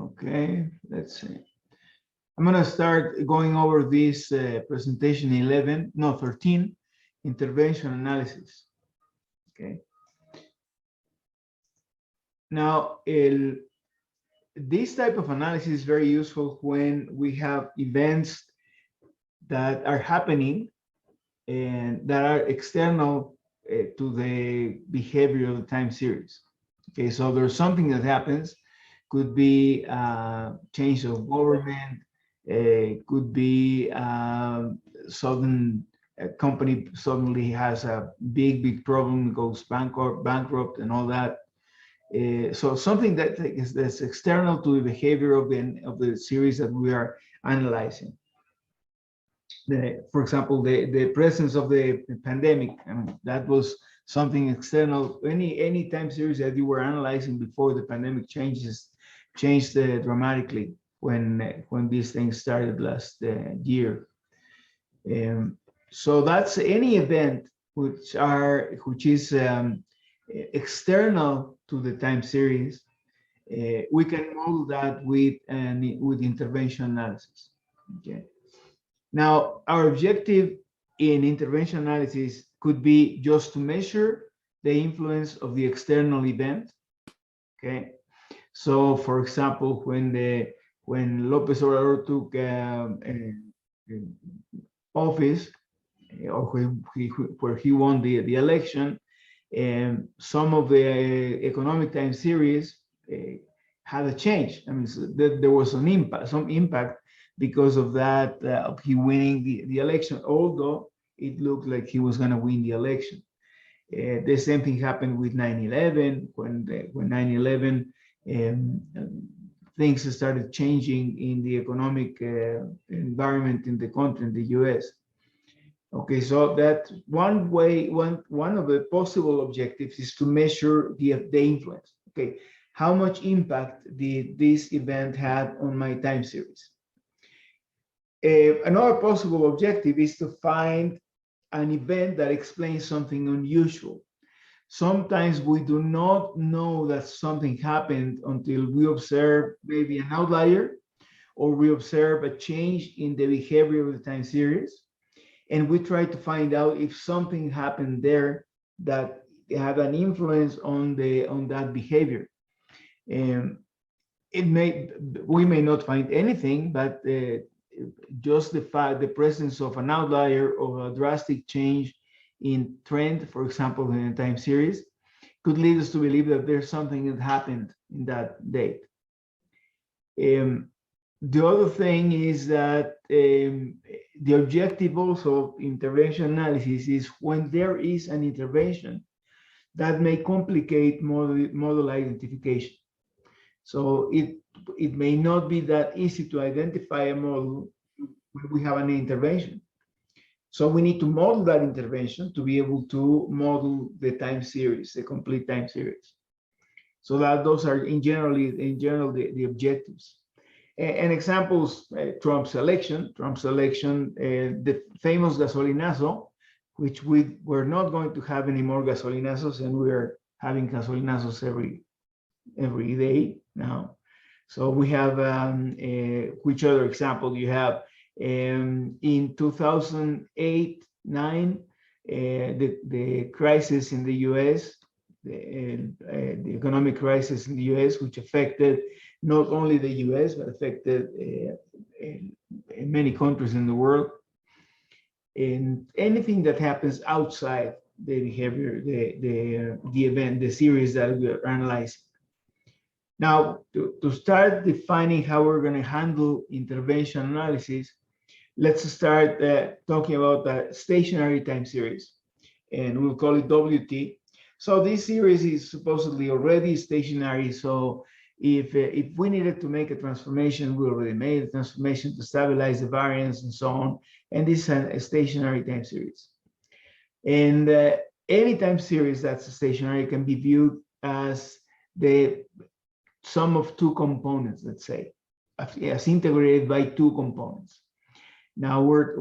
Okay, let's see. I'm going to start going over this presentation 13, intervention analysis. Okay. Now, this type of analysis is very useful when we have events that are happening and that are external to the behavior of the time series. Okay, so there's something that happens, could be change of government, could be sudden a company suddenly has a big problem, goes bankrupt and all that. So something that's external to the behavior of the series that we are analyzing. For example, the presence of the pandemic, I mean, that was something external. Any time series that you were analyzing before the pandemic changed dramatically when these things started last year. So that's any event which is external to the time series. We can model that with intervention analysis. Okay. Now, our objective in intervention analysis could be just to measure the influence of the external event. Okay. So, for example, when Lopez Obrador took office, or where he won the election, and some of the economic time series had a change. I mean, so there was some impact because of that, of he winning the election, although it looked like he was going to win the election. The same thing happened with 9/11, when 9/11 things started changing in the economic environment in the country, in the US. Okay, so that one of the possible objectives is to measure the influence. Okay, how much impact did this event have on my time series? Another possible objective is to find an event that explains something unusual. Sometimes we do not know that something happened until we observe maybe an outlier, or we observe a change in the behavior of the time series, and we try to find out if something happened there that had an influence on that behavior. And we may not find anything, but just the presence of an outlier or a drastic change in trend, for example, in a time series, could lead us to believe that there's something that happened in that date. The other thing is that the objective also of intervention analysis is when there is an intervention that may complicate model identification. So it may not be that easy to identify a model when we have an intervention. So we need to model that intervention to be able to model the time series, the complete time series. So that those are in general the objectives. And examples: Trump's election, the famous gasolinazo, which we're not going to have any more gasolinazos, and we're having gasolinazos every day now. So we have which other example do you have? In 2008-9, the crisis in the U.S., the economic crisis in the U.S., which affected not only the U.S. but affected many countries in the world. And anything that happens outside the behavior, the event, the series that we are analyzing. Now, to start defining how we're going to handle intervention analysis, let's start talking about the stationary time series, and we'll call it WT. So this series is supposedly already stationary. So if we needed to make a transformation, we already made a transformation to stabilize the variance and so on. And this is a stationary time series. And any time series that's stationary can be viewed as the sum of two components, let's say, as integrated by two components. Now we're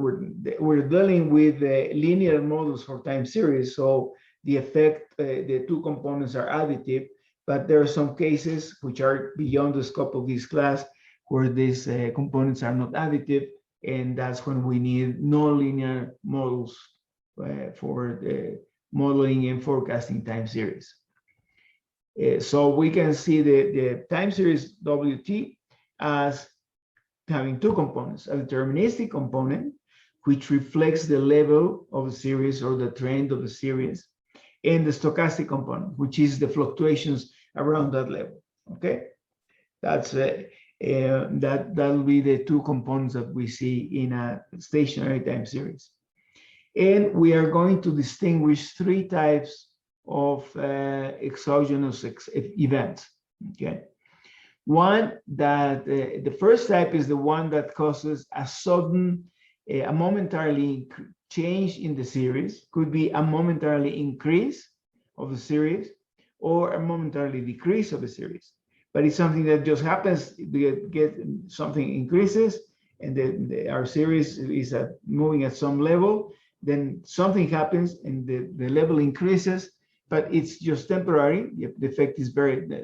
dealing with linear models for time series, so the effect, the two components are additive, but there are some cases which are beyond the scope of this class where these components are not additive, and that's when we need nonlinear models for the modeling and forecasting time series. So we can see the time series WT as having two components: a deterministic component, which reflects the level of the series or the trend of the series, and the stochastic component, which is the fluctuations around that level. Okay, that's that'll be the two components that we see in a stationary time series. And we are going to distinguish three types of exogenous events. Okay, one that the first type is the one that causes a sudden, a momentarily change in the series. Could be a momentarily increase of the series or a momentarily decrease of the series. But it's something that just happens. We get something increases, and then our series is moving at some level. Then something happens, and the level increases, but it's just temporary. The effect is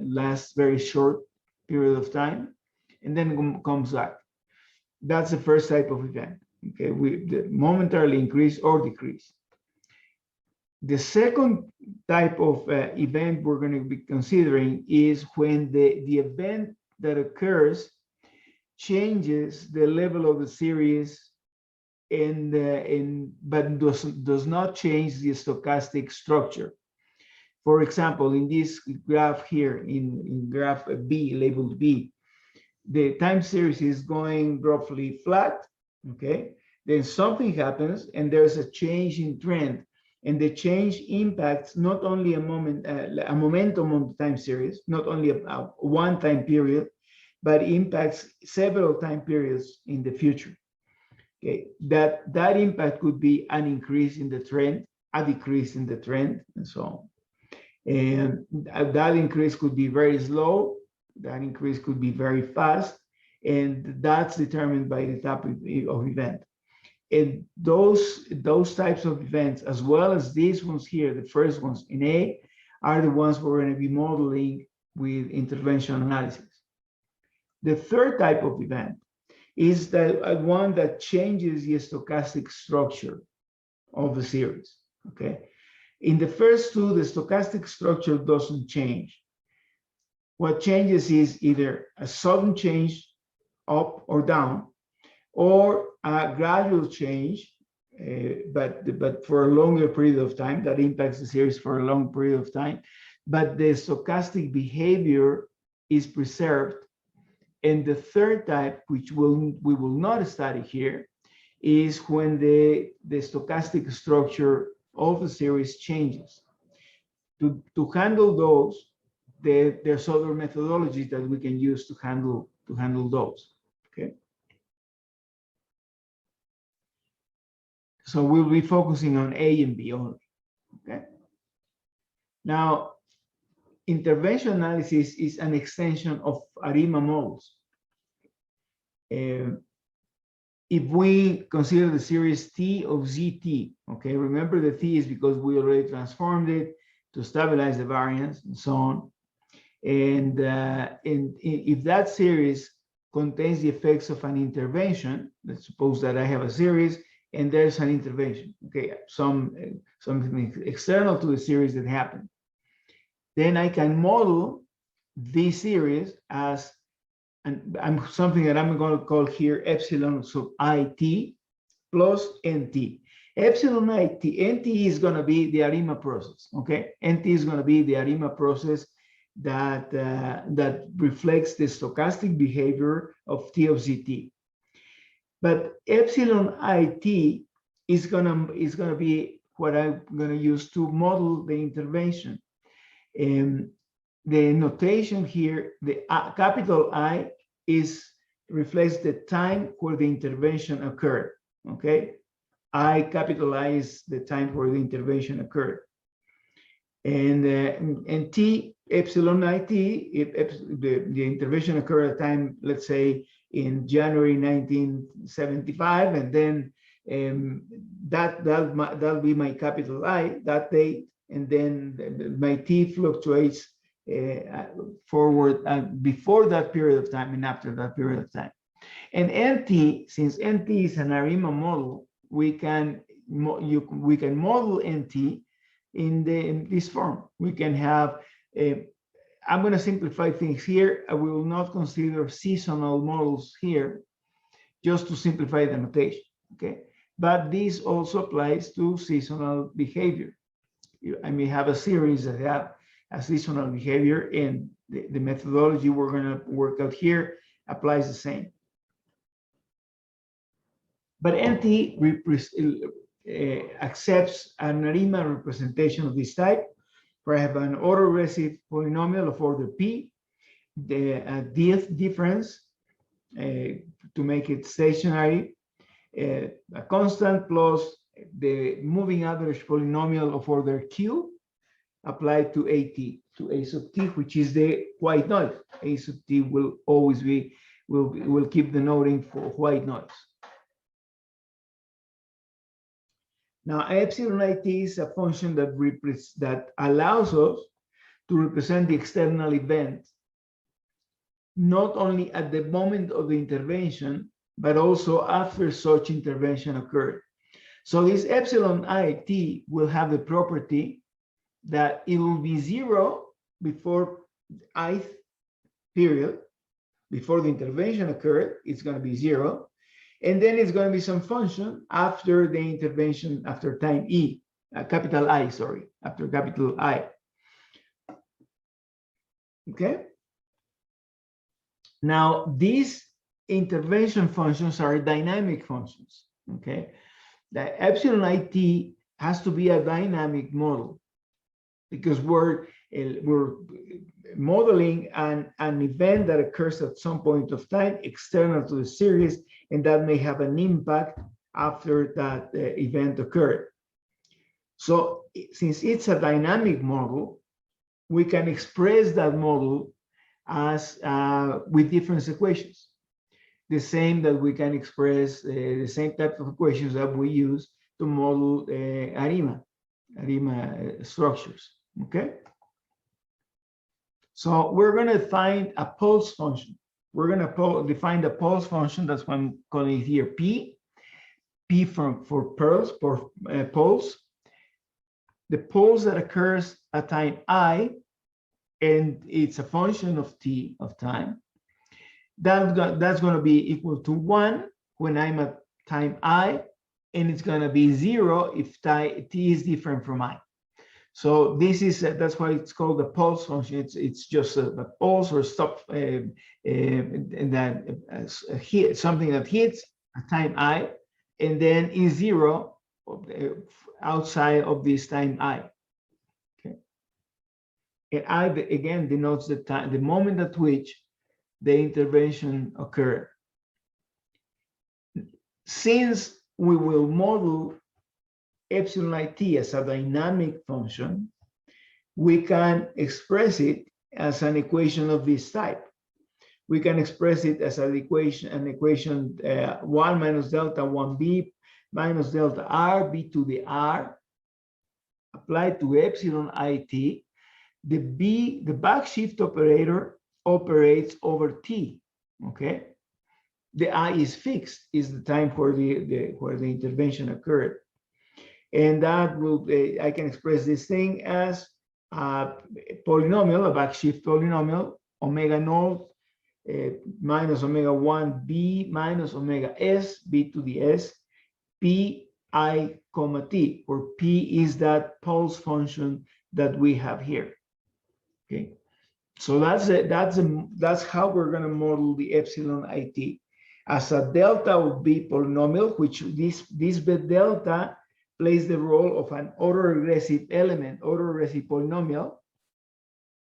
lasts very short period of time, and then comes back. That's the first type of event. Okay, the momentarily increase or decrease. The second type of event we're going to be considering is when the event that occurs changes the level of the series but does not change the stochastic structure. For example, in this graph here, in graph B, labeled B, the time series is going roughly flat, okay? Then something happens and there's a change in trend, and the change impacts not only a momentum on the time series, not only a one time period, but impacts several time periods in the future. Okay, that impact could be an increase in the trend, a decrease in the trend, and so on. And that increase could be very slow, that increase could be very fast, and that's determined by the type of event. And those types of events, as well as these ones here, the first ones in A, are the ones we're going to be modeling with intervention analysis. The third type of event is that one that changes the stochastic structure of the series. Okay, in the first two, the stochastic structure doesn't change. What changes is either a sudden change up or down, or a gradual change, but for a longer period of time that impacts the series for a long period of time. But the stochastic behavior is preserved. And the third type, which we will not study here, is when the stochastic structure of the series changes. To handle those, there's other methodologies that we can use to handle those. Okay. So we'll be focusing on A and B only. Okay. Now, intervention analysis is an extension of ARIMA models. If we consider the series T of ZT, okay, remember the T is because we already transformed it to stabilize the variance and so on. And if that series contains the effects of an intervention, let's suppose that I have a series and there's an intervention, okay, something external to the series that happened, then I can model this series as something that I'm going to call here epsilon sub IT plus NT. Epsilon IT, NT is going to be the ARIMA process, okay? NT is going to be the ARIMA process that reflects the stochastic behavior of T of ZT. But epsilon IT is gonna be what I'm gonna use to model the intervention. And the notation here, the capital I reflects the time where the intervention occurred. Okay, I capitalize the time where the intervention occurred, and T epsilon IT, if the intervention occurred at a time, let's say in January 1975, and then that'll be my capital I, that date, and then my T fluctuates forward and before that period of time and after that period of time. And NT, since NT is an ARIMA model, we can model NT in this form. We can have I'm going to simplify things here. I will not consider seasonal models here, just to simplify the notation, okay? But this also applies to seasonal behavior. I may have a series that have a seasonal behavior, and the methodology we're going to work out here applies the same. But NT accepts an ARIMA representation of this type, where I have an autoregressive polynomial of order P, the difference to make it stationary, a constant plus the moving average polynomial of order Q applied to AT, to A sub T, which is the white noise. A sub T will always be, will keep denoting for white noise. Now, epsilon IT is a function that allows us to represent the external event, not only at the moment of the intervention, but also after such intervention occurred. So this epsilon IT will have the property that it will be 0 before ith period, before the intervention occurred, it's going to be 0. And then it's going to be some function after the intervention, after time E, capital I, sorry, after capital I. Okay. Now, these intervention functions are dynamic functions. Okay. The epsilon IT has to be a dynamic model because we're modeling an event that occurs at some point of time external to the series, and that may have an impact after that event occurred. So since it's a dynamic model, we can express that model as with different equations. The same that we can express the same type of equations that we use to model ARIMA structures, okay? So we're going to find a pulse function. We're going to define the pulse function. That's why I'm calling it here P. P for pulse. The pulse that occurs at time I, and it's a function of t of time. That's going to be equal to 1 when I'm at time I, and it's going to be 0 if t is different from I. So this is that's why it's called the pulse function. It's just a pulse or stop, and then something that hits at time I, and then is 0 outside of this time I. Okay, and I again denotes the time, the moment at which the intervention occurred. Since we will model epsilon IT as a dynamic function, we can express it as an equation of this type. We can express it as an equation 1 minus delta 1b minus delta r b to the r applied to epsilon IT. The backshift operator operates over t. Okay, the I is fixed, is the time where the intervention occurred. And that will, I can express this thing as a polynomial, a backshift polynomial, omega naught minus omega 1 b minus omega s, b to the s, p I comma t, where p is that pulse function that we have here. Okay, so that's how we're going to model the epsilon IT as a delta of b polynomial, which this delta plays the role of an autoregressive element, autoregressive polynomial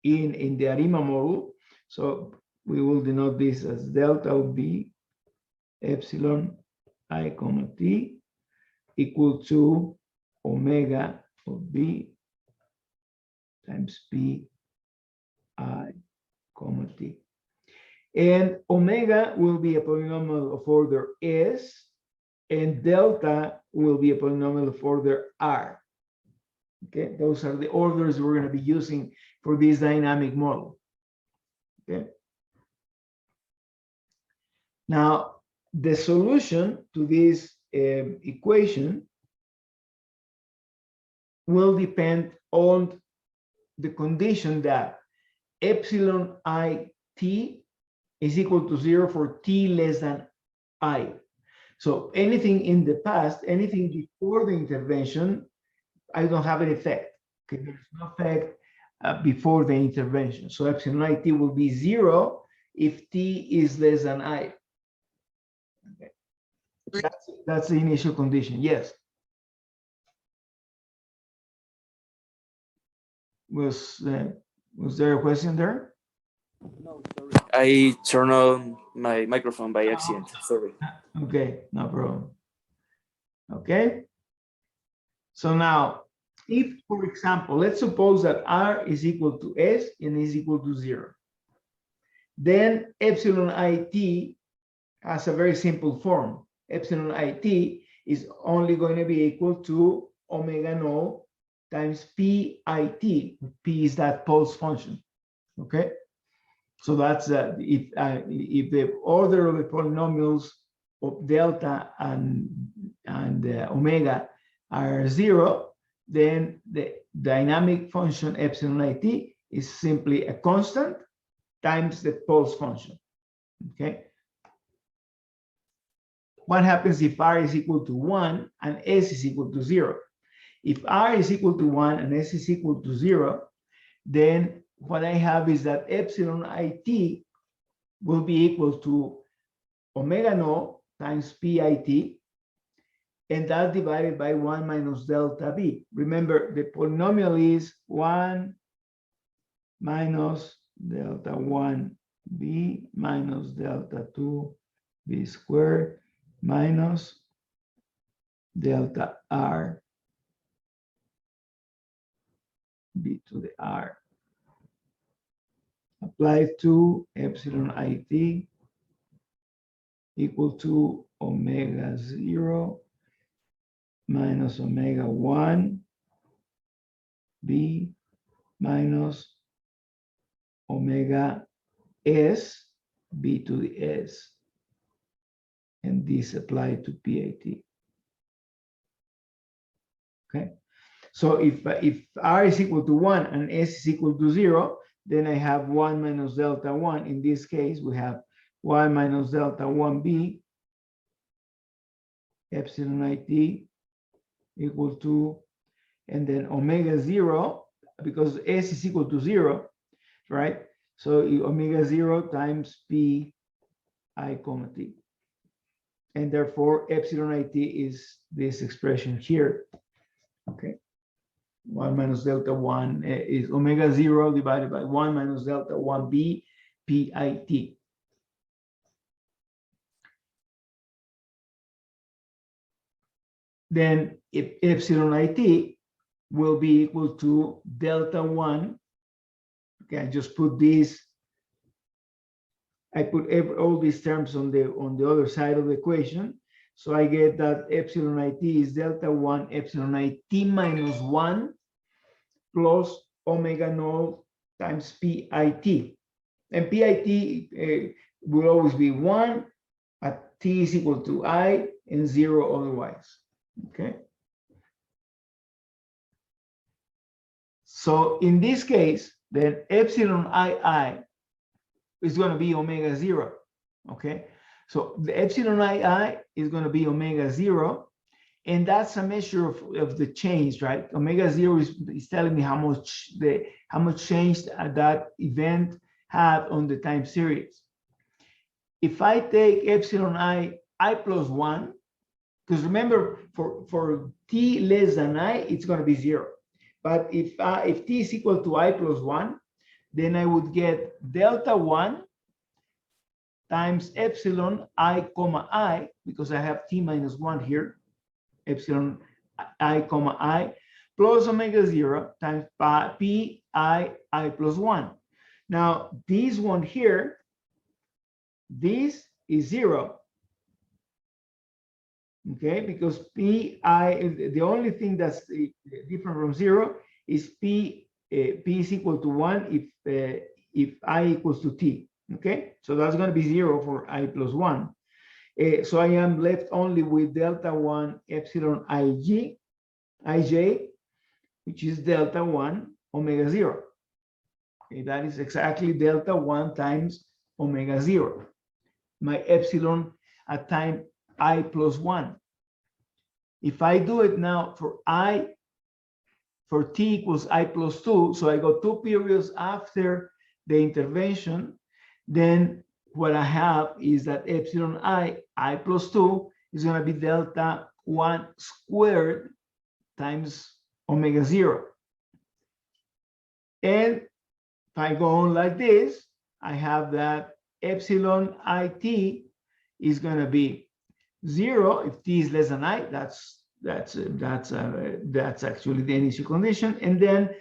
in the ARIMA model. So we will denote this as delta of b epsilon I comma t equal to omega of b times p I comma t. And omega will be a polynomial of order s, and delta will be a polynomial of order r. Okay, those are the orders we're going to be using for this dynamic model. Okay. Now, the solution to this equation will depend on the condition that epsilon I t is equal to 0 for t less than I. So anything in the past, anything before the intervention, I don't have an effect. Okay, there's no effect before the intervention. So epsilon I t will be 0 if t is less than I. Okay. That's the initial condition. Yes. Was there a question there? No, sorry. I turned on my microphone by accident. Sorry. Okay, no problem. Okay. So now, if, for example, let's suppose that R is equal to S and is equal to 0, then epsilon IT has a very simple form. Epsilon IT is only going to be equal to omega naught times PIT. P is that pulse function. Okay. So that's if the order of the polynomials of delta and omega are 0, then the dynamic function epsilon IT is simply a constant times the pulse function. Okay. What happens if R is equal to 1 and S is equal to 0? If R is equal to 1 and S is equal to 0, then what I have is that epsilon IT will be equal to omega naught times PIT, and that divided by 1 minus delta B. Remember, the polynomial is 1 minus delta 1B minus delta 2B squared minus delta R B to the R. Apply to epsilon IT equal to omega 0 minus omega 1 B minus omega S B to the S, and this applied to PIT. Okay, so if R is equal to 1 and S is equal to 0, then I have 1 minus delta 1. In this case, we have 1 minus delta 1B epsilon IT equal to, and then omega 0, because S is equal to 0, right? So omega 0 times P I comma T. And therefore, epsilon IT is this expression here. Okay. 1 minus delta 1 is omega 0 divided by 1 minus delta 1B PIT. Then if epsilon IT will be equal to delta 1, okay, I just put this, I put all these terms on the other side of the equation. So I get that epsilon IT is delta 1 epsilon IT minus 1 plus omega naught times PIT. And PIT will always be 1 at T is equal to I and 0 otherwise. Okay. So in this case, then epsilon II is going to be omega 0. Okay. So the epsilon II is going to be omega 0. And that's a measure of the change, right? Omega 0 is telling me how much change that event had on the time series. If I take epsilon I plus 1, because remember, for t less than I, it's going to be 0. But if t is equal to I plus 1, then I would get delta 1 times epsilon I comma I, because I have t minus 1 here, epsilon I comma I, plus omega 0 times p I plus 1. Now, this one here, this is 0. okay? Because pi, the only thing that's different from 0 is p is equal to 1 if I equals to t, okay? So that's going to be 0 for I plus 1. So I am left only with delta 1 epsilon ij, which is delta 1 omega 0. Okay, that is exactly delta 1 times omega 0, my epsilon at time I plus 1. If I do it now for t equals I plus 2, so I go 2 periods after the intervention, then what I have is that epsilon I plus 2 is going to be delta 1 squared times omega 0. And if I go on like this, I have that epsilon it is going to be 0 if t is less than I. That's actually the initial condition. And then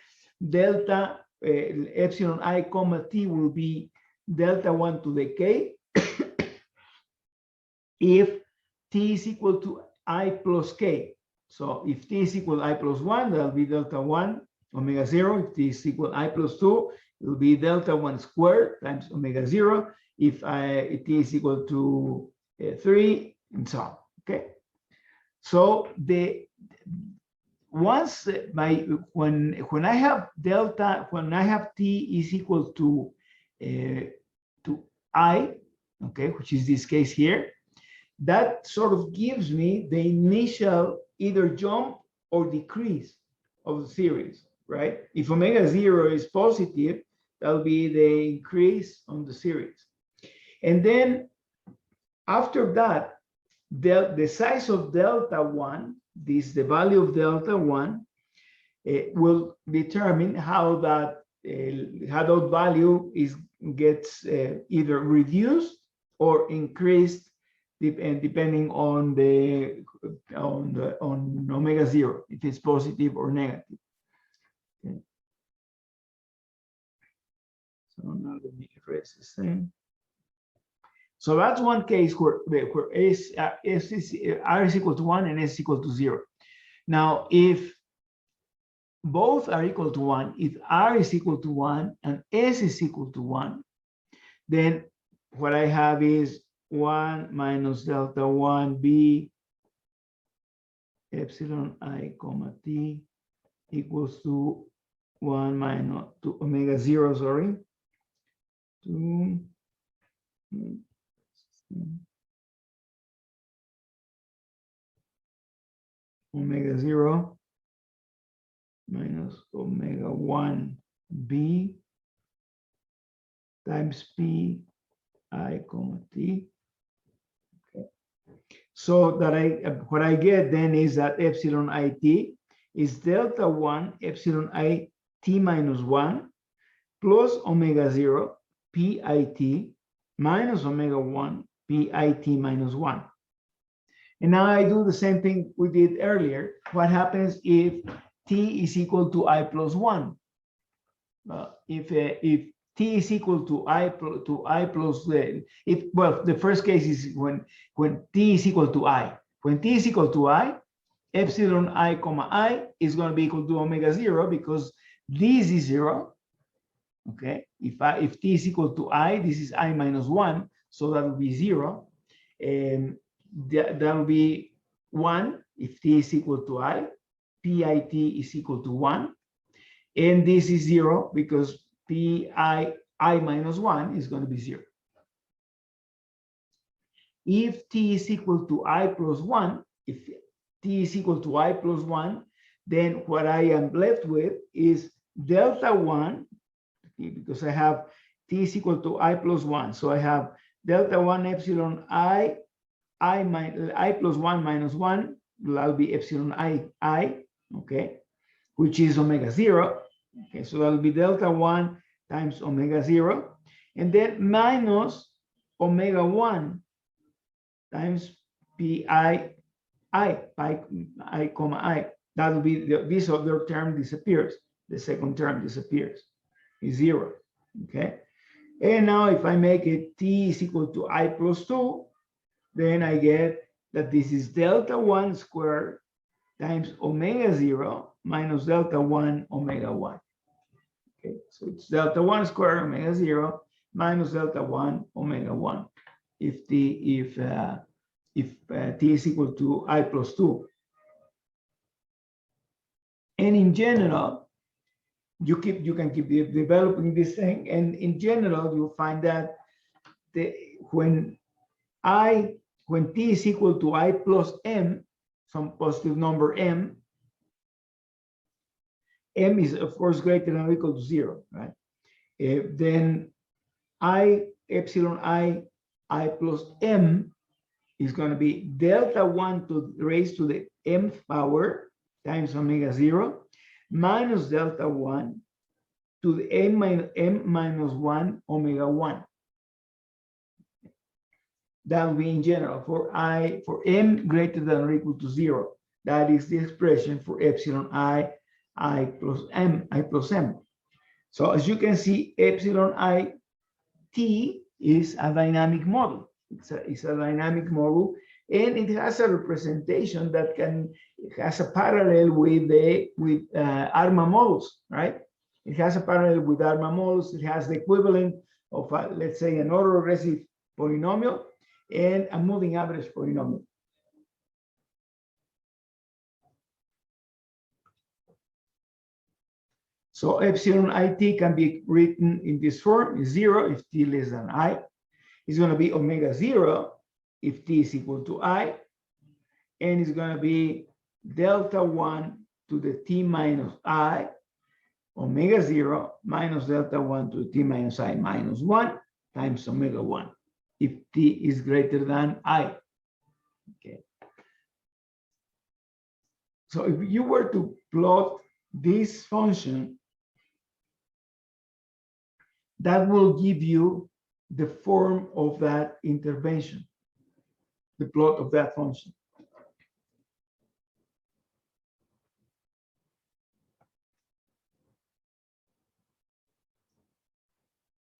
delta epsilon I comma t will be delta 1 to the k if t is equal to I plus k. So if t is equal to I plus 1, that'll be delta 1 omega 0. If t is equal to I plus 2, it will be delta 1 squared times omega 0. If t is equal to 3, and so on. Okay. So once when I have delta, when I have t is equal to I, okay, which is this case here, that sort of gives me the initial either jump or decrease of the series, right? If omega 0 is positive, that'll be the increase on the series. And then after that, the size of delta 1, the value of delta 1, will determine how that value gets either reduced or increased, depending on omega 0, if it's positive or negative. Okay. So now let me erase this thing. So that's one case where R is equal to 1 and S is equal to 0. Now, if both are equal to 1, if R is equal to 1 and S is equal to 1, then what I have is 1 minus delta 1 B epsilon I comma T equals to 1 minus to omega 0, sorry, to omega 0 minus omega 1 B times P I comma T. Okay. So that what I get then is that epsilon IT is delta 1 epsilon I T minus 1 plus omega 0 PIT minus omega 1 PIT minus 1. And now I do the same thing we did earlier. What happens if t is equal to I plus 1? If t is equal to I plus the first case is when t is equal to I. When t is equal to I, epsilon I comma I is going to be equal to omega 0 because this is 0. Okay, if t is equal to I, this is I minus 1, so that will be 0. And that will be 1 if t is equal to I, PIT is equal to 1. And this is 0 because I minus 1 is going to be 0. If t is equal to I plus 1, if t is equal to I plus 1, then what I am left with is delta 1, because I have t is equal to I plus 1. So I have delta 1 epsilon I plus 1 minus 1, that'll be epsilon I, okay, which is omega 0. Okay, so that'll be delta 1 times omega 0, and then minus omega 1 times pi comma I. That will be this other term disappears. The second term disappears. Is 0. Okay. And now if I make it t is equal to I plus 2, then I get that this is delta 1 squared times omega 0 minus delta 1 omega 1. Okay, so it's delta 1 squared omega 0 minus delta 1 omega 1 if t is equal to I plus 2. And in general, you can keep developing this thing, and in general, you'll find that when t is equal to I plus m, some positive number m is of course greater than or equal to 0, right? Then epsilon I plus m is going to be delta 1 to raised to the mth power times omega 0 minus delta 1 to the m minus 1 omega 1. That will be in general for m greater than or equal to 0. That is the expression for epsilon I plus m. So as you can see, epsilon I t is a dynamic model. It's a dynamic model, and it has a representation that has a parallel with ARMA models, right? It has a parallel with ARMA models. It has the equivalent of, let's say, an autoregressive polynomial and a moving average polynomial. So epsilon it can be written in this form: 0 if t less than I. It's going to be omega 0 if t is equal to I, and it's going to be delta 1 to the t minus I, omega 0 minus delta 1 to the t minus I minus 1 times omega 1 if t is greater than I. Okay. So if you were to plot this function, that will give you the form of that intervention, the plot of that function.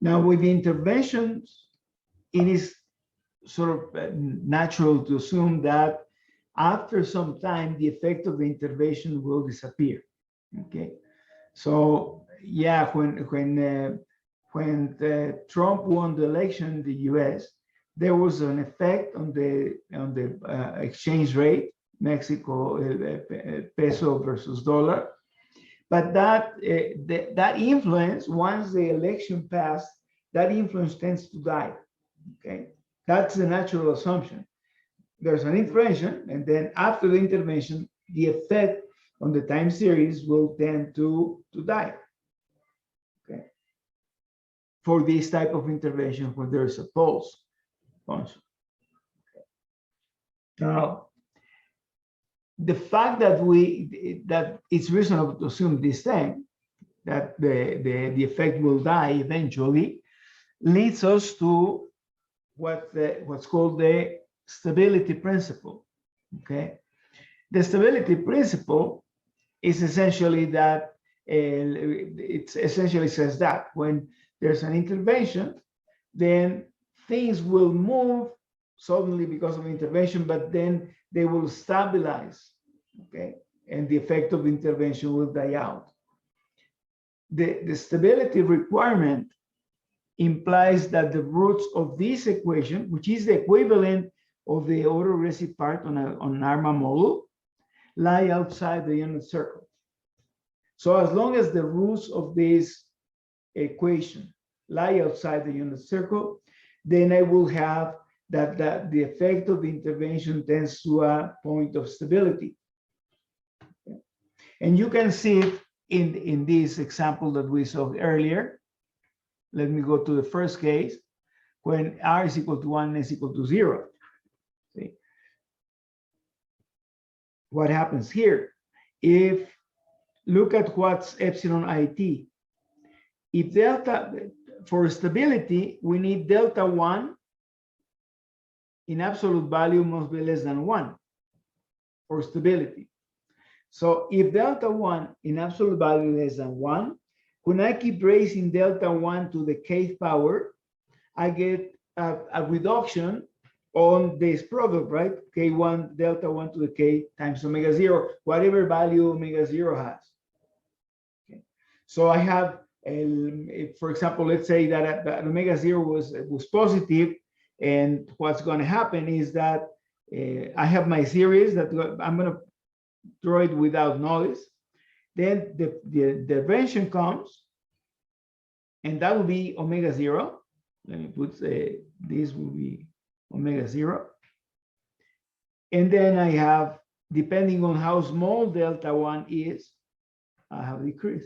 Now, with the interventions, it is sort of natural to assume that after some time, the effect of the intervention will disappear. Okay, so yeah, when Trump won the election in the U.S., there was an effect on the exchange rate, Mexico peso versus dollar, but that influence, once the election passed, that influence tends to die. Okay, that's the natural assumption. There's an intervention, and then after the intervention, the effect on the time series will tend to die. Okay, for this type of intervention where there's a pulse function. Okay. Now, the fact that it's reasonable to assume this thing, that the effect will die eventually, leads us to what's called the stability principle. Okay, the stability principle is essentially that it essentially says that when there's an intervention, then things will move suddenly because of intervention, but then they will stabilize. Okay, and the effect of the intervention will die out. The stability requirement implies that the roots of this equation, which is the equivalent of the autoregressive part on an ARMA model, lie outside the unit circle. So as long as the roots of this equation lie outside the unit circle, then I will have that the effect of the intervention tends to a point of stability. Okay. And you can see it in this example that we saw earlier. Let me go to the first case, when r is equal to 1 and s equal to 0. See? What happens here? If, look at what's epsilon it. If delta, for stability, we need delta 1 in absolute value must be less than 1 for stability. So if delta 1 in absolute value less than 1, when I keep raising delta 1 to the kth power, I get a reduction on this product, right? K1 delta 1 to the K times omega 0, whatever value omega 0 has. Okay. So I have, for example, let's say that omega 0 was positive, and what's going to happen is that I have my series that I'm going to draw it without noise. Then the intervention comes, and that will be omega 0. Let me put this will be omega 0. And then I have, depending on how small delta 1 is, I have decrease.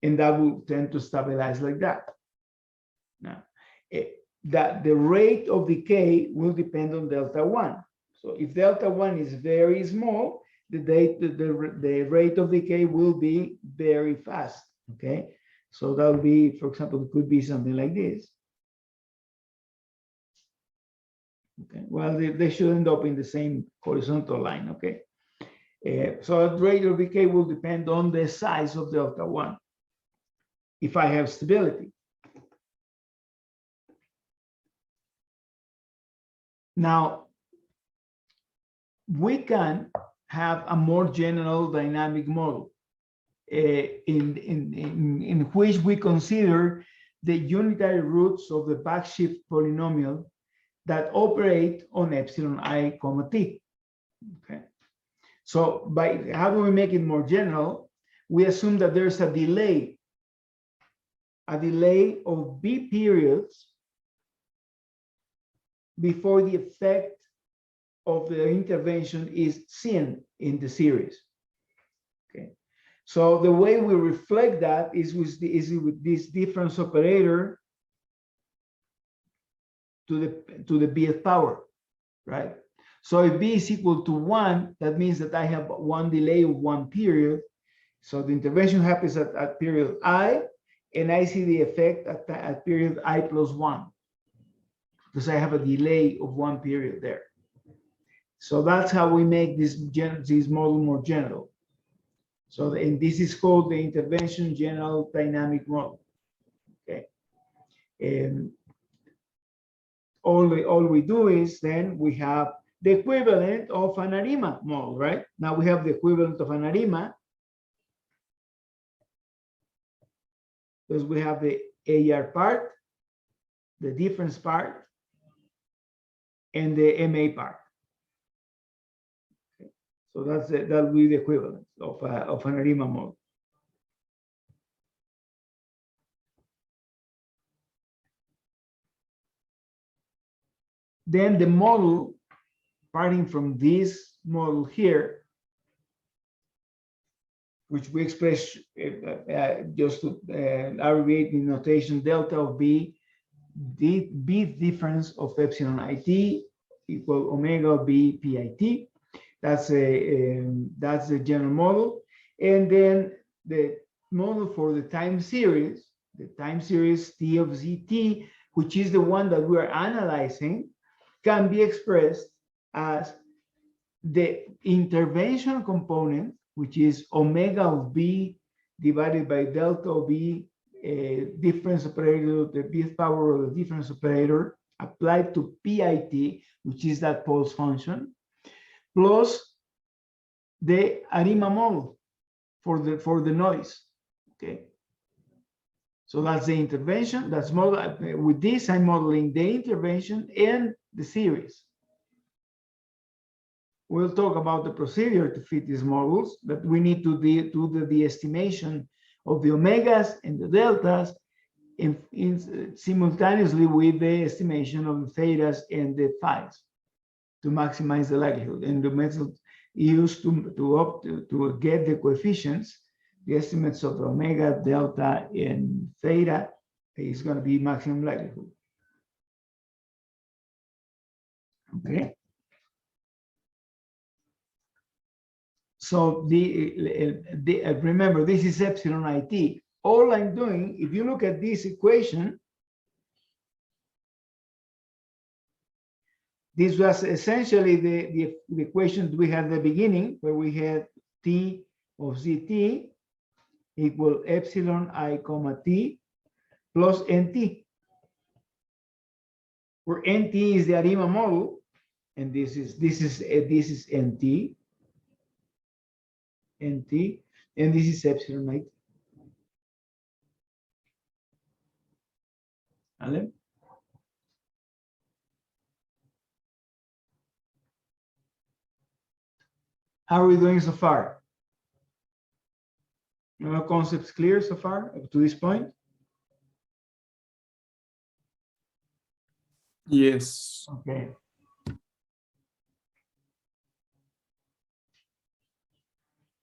And that will tend to stabilize like that. Now, that the rate of decay will depend on delta 1. So if delta 1 is very small, the rate of decay will be very fast, okay? So that will be, for example, it could be something like this. Okay, well, they should end up in the same horizontal line, okay? So the rate of decay will depend on the size of delta 1, if I have stability. Now, we can have a more general dynamic model in which we consider the unitary roots of the backshift polynomial that operate on epsilon I comma t. Okay. So by how do we make it more general? We assume that there's a delay of b periods before the effect of the intervention is seen in the series. Okay. So the way we reflect that is with this difference operator to the bth power, right? So if b is equal to 1, that means that I have one delay of 1 period. So the intervention happens at period I, and I see the effect at period I plus 1, because I have a delay of 1 period there. So that's how we make this model more general. So and this is called the intervention general dynamic model. Okay. And all we do is then we have the equivalent of an ARIMA model, right? Now we have the equivalent of an ARIMA, because we have the AR part, the difference part, and the MA part. Okay. So that'll be the equivalent of an ARIMA model. Then the model, starting from this model here, which we express just to abbreviate the notation delta of b, the b difference of epsilon it equal omega b pit. That's the general model. And then the model for the time series t of zt, which is the one that we're analyzing, can be expressed as the intervention component, which is omega of b divided by delta of b, difference operator, the bth power of the difference operator applied to pit, which is that pulse function, plus the ARIMA model for the noise. Okay. So that's the intervention. That's model. With this, I'm modeling the intervention and the series. We'll talk about the procedure to fit these models, but we need to do the estimation of the omegas and the deltas simultaneously with the estimation of the thetas and the phis to maximize the likelihood. And the method used to get the coefficients, the estimates of the omega, delta, and theta is going to be maximum likelihood. Okay. So remember, this is epsilon it. All I'm doing, if you look at this equation, this was essentially the equation we had at the beginning, where we had t of zt equal epsilon I comma t plus nt. where NT is the ARIMA model, and this is NT, and this is epsilon IT. ¿Vale? How are we doing so far? No concepts clear so far up to this point? Yes. Okay.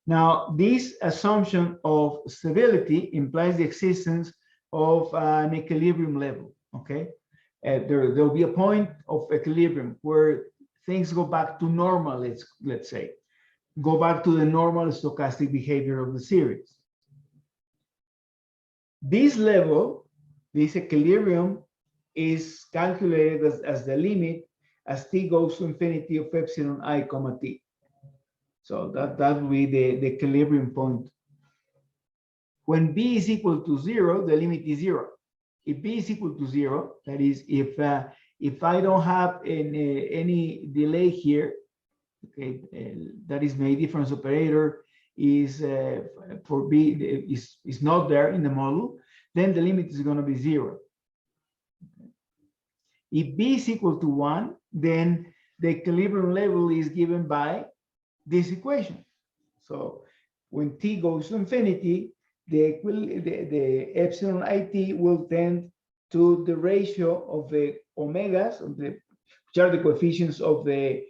Now, this assumption of stability implies the existence of an equilibrium level, okay? There'll be a point of equilibrium where things go back to normal, let's say, go back to the normal stochastic behavior of the series. This level, this equilibrium, is calculated as the limit as t goes to infinity of epsilon I comma t. So that will be the equilibrium point. When b is equal to 0, the limit is 0. If b is equal to 0, that is, if I don't have any delay here, okay, that is my difference operator is for b is not there in the model, then the limit is going to be 0. If b is equal to 1, then the equilibrium level is given by this equation. So when t goes to infinity, the epsilon IT will tend to the ratio of the omegas, which are the coefficients of the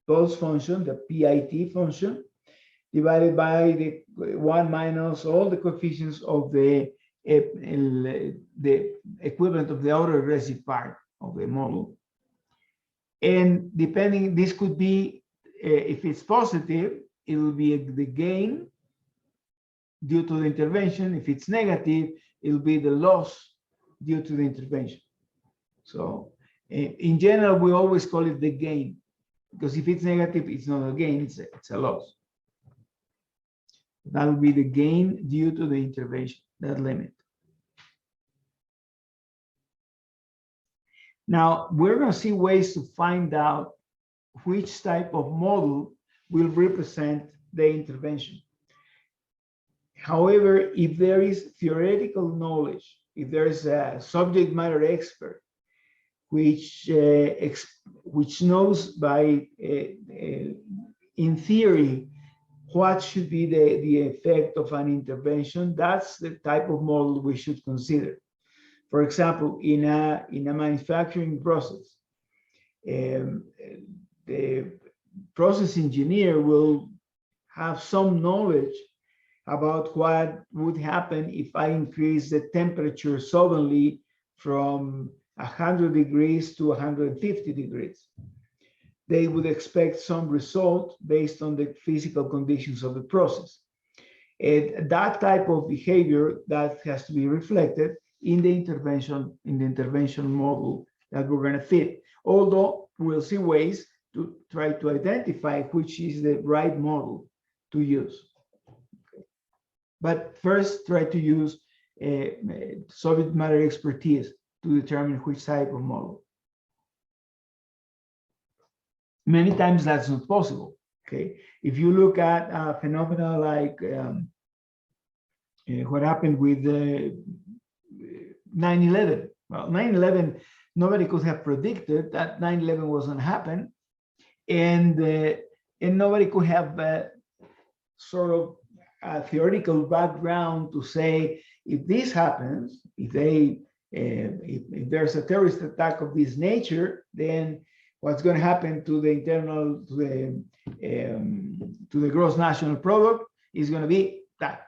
pulse function, the PIT function, divided by the 1 minus all the coefficients of the equivalent of the autoregressive part of the model. And depending, this could be, if it's positive, it will be the gain due to the intervention. If it's negative, it will be the loss due to the intervention. So in general, we always call it the gain, because if it's negative, it's not a gain, it's a loss. That will be the gain due to the intervention, that limit. Now, we're going to see ways to find out which type of model will represent the intervention. However, if there is theoretical knowledge, if there is a subject matter expert which knows by in theory what should be the effect of an intervention, that's the type of model we should consider. For example, in a manufacturing process, the process engineer will have some knowledge about what would happen if I increase the temperature suddenly from 100 degrees to 150 degrees. They would expect some result based on the physical conditions of the process. And that type of behavior that has to be reflected in the intervention model that we're going to fit. Although we'll see ways to try to identify which is the right model to use. Okay. But first, try to use subject matter expertise to determine which type of model. Many times that's not possible. Okay, if you look at a phenomena like what happened with 9/11. Well, 9/11, nobody could have predicted that 9/11 was going to happen, and nobody could have sort of a theoretical background to say if this happens, if there's a terrorist attack of this nature, then what's going to happen to the internal to the gross national product is going to be that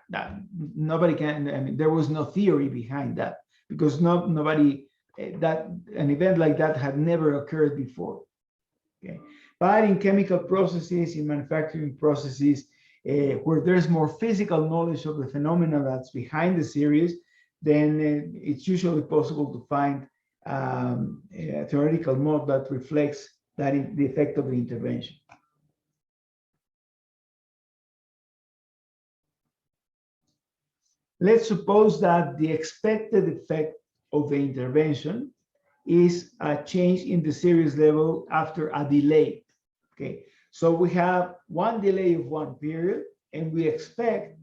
nobody can. I mean, there was no theory behind that, because nobody that an event like that had never occurred before. Okay, but in chemical processes, in manufacturing processes, where there's more physical knowledge of the phenomena that's behind the series, then it's usually possible to find a theoretical model that reflects that the effect of the intervention. Let's suppose that the expected effect of the intervention is a change in the series level after a delay. Okay, so we have one delay of one period, and we expect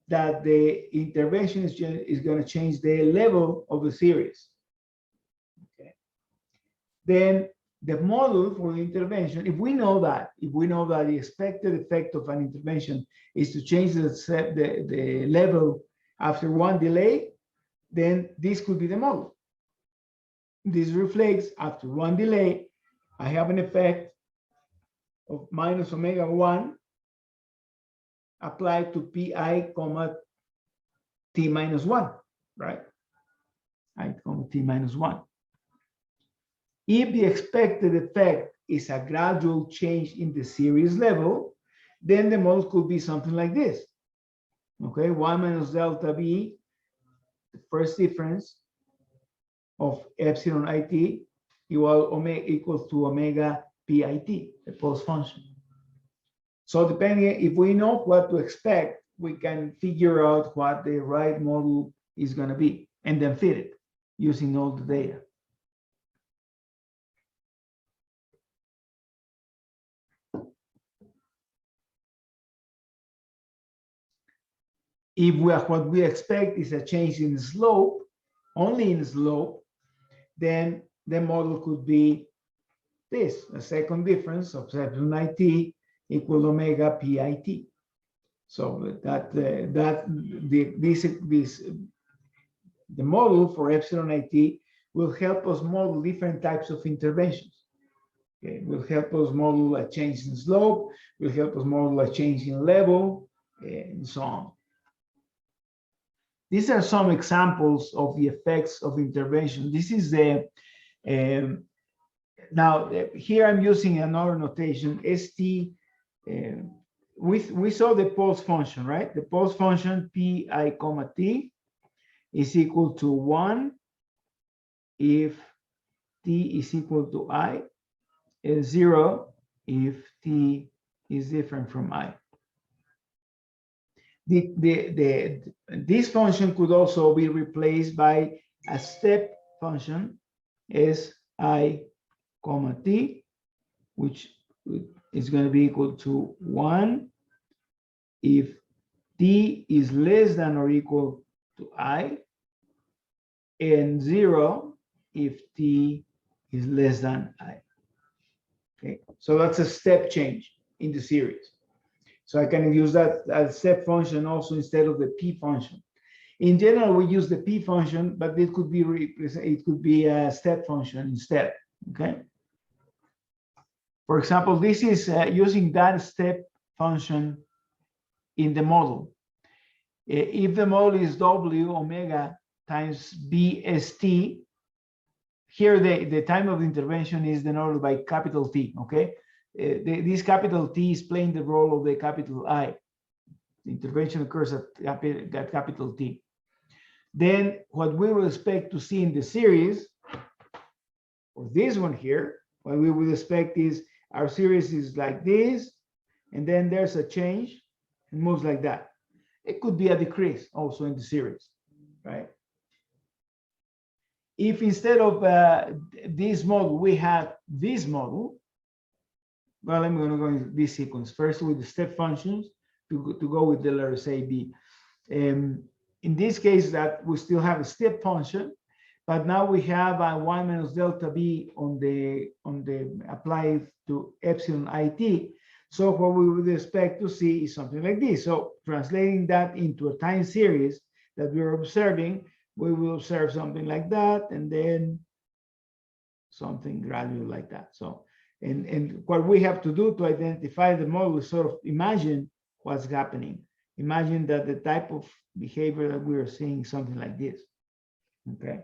that the intervention is going to change the level of the series. Okay. Then the model for the intervention, if we know that the expected effect of an intervention is to change the level after one delay, then this could be the model. This reflects after one delay, I have an effect of minus omega 1 applied to pi comma t minus 1, right? I comma t minus 1. If the expected effect is a gradual change in the series level, then the model could be something like this. Okay, 1 minus delta b, the first difference of epsilon it equals to omega pit, the post function. So depending, if we know what to expect, we can figure out what the right model is going to be and then fit it using all the data. If what we expect is a change in slope, only in slope, then the model could be this, a second difference of epsilon it equal omega pit. So the model for epsilon it will help us model different types of interventions. Okay, will help us model a change in slope, will help us model a change in level, and so on. These are some examples of the effects of intervention. This is the now here I'm using another notation, st. We saw the post function, right? The post function pi comma t is equal to 1 if t is equal to I, and 0 if t is different from I. This function could also be replaced by a step function s I comma t, which is going to be equal to 1 if t is less than or equal to I, and 0 if t is less than I. Okay, so that's a step change in the series. So I can use that as step function also instead of the p function. In general, we use the p function, but it could be a step function instead. Okay. For example, this is using that step function in the model. If the model is w omega times bst, here the time of intervention is denoted by capital T. Okay. This capital T is playing the role of the capital I. The intervention occurs at capital T. Then what we will expect to see in the series, or this one here, what we would expect is our series is like this, and then there's a change and moves like that. It could be a decrease also in the series, right? If instead of this model, we have this model, well, I'm going to go in this sequence first with the step functions to go with the letters A, B. In this case, that we still have a step function, but now we have a 1 minus delta B on the applied to epsilon it. So what we would expect to see is something like this. So translating that into a time series that we're observing, we will observe something like that, and then something gradual like that. So, and what we have to do to identify the model is sort of imagine what's happening. Imagine that the type of behavior that we are seeing is something like this. Okay.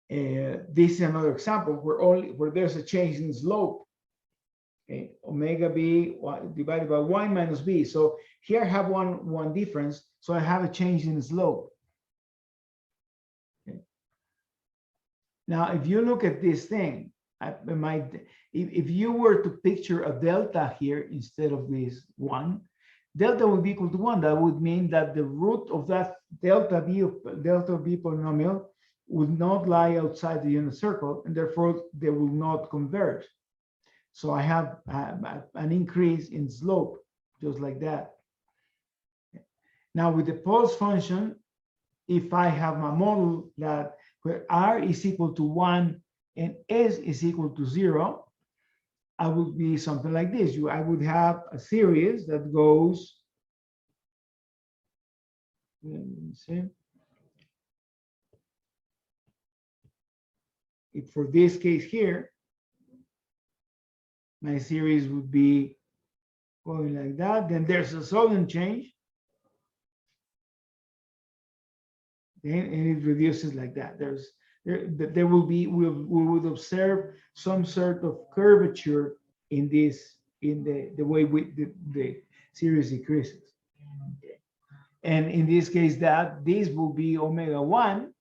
This is another example where there's a change in slope. Okay, omega b divided by 1 minus b. So here I have one difference. So I have a change in slope. Okay. Now, if you look at this thing, if you were to picture a delta here instead of this 1, delta would be equal to 1. That would mean that the root of that delta b polynomial would not lie outside the unit circle, and therefore they will not converge. So I have an increase in slope, just like that. Now with the pulse function, if I have my model that where R is equal to 1 and S is equal to 0, I would be something like this. I would have a series that goes, let me see. For this case here, my series would be going like that. Then there's a sudden change. Then it reduces like that. There will be, we would observe some sort of curvature in the way the series decreases. And in this case, this will be omega 1.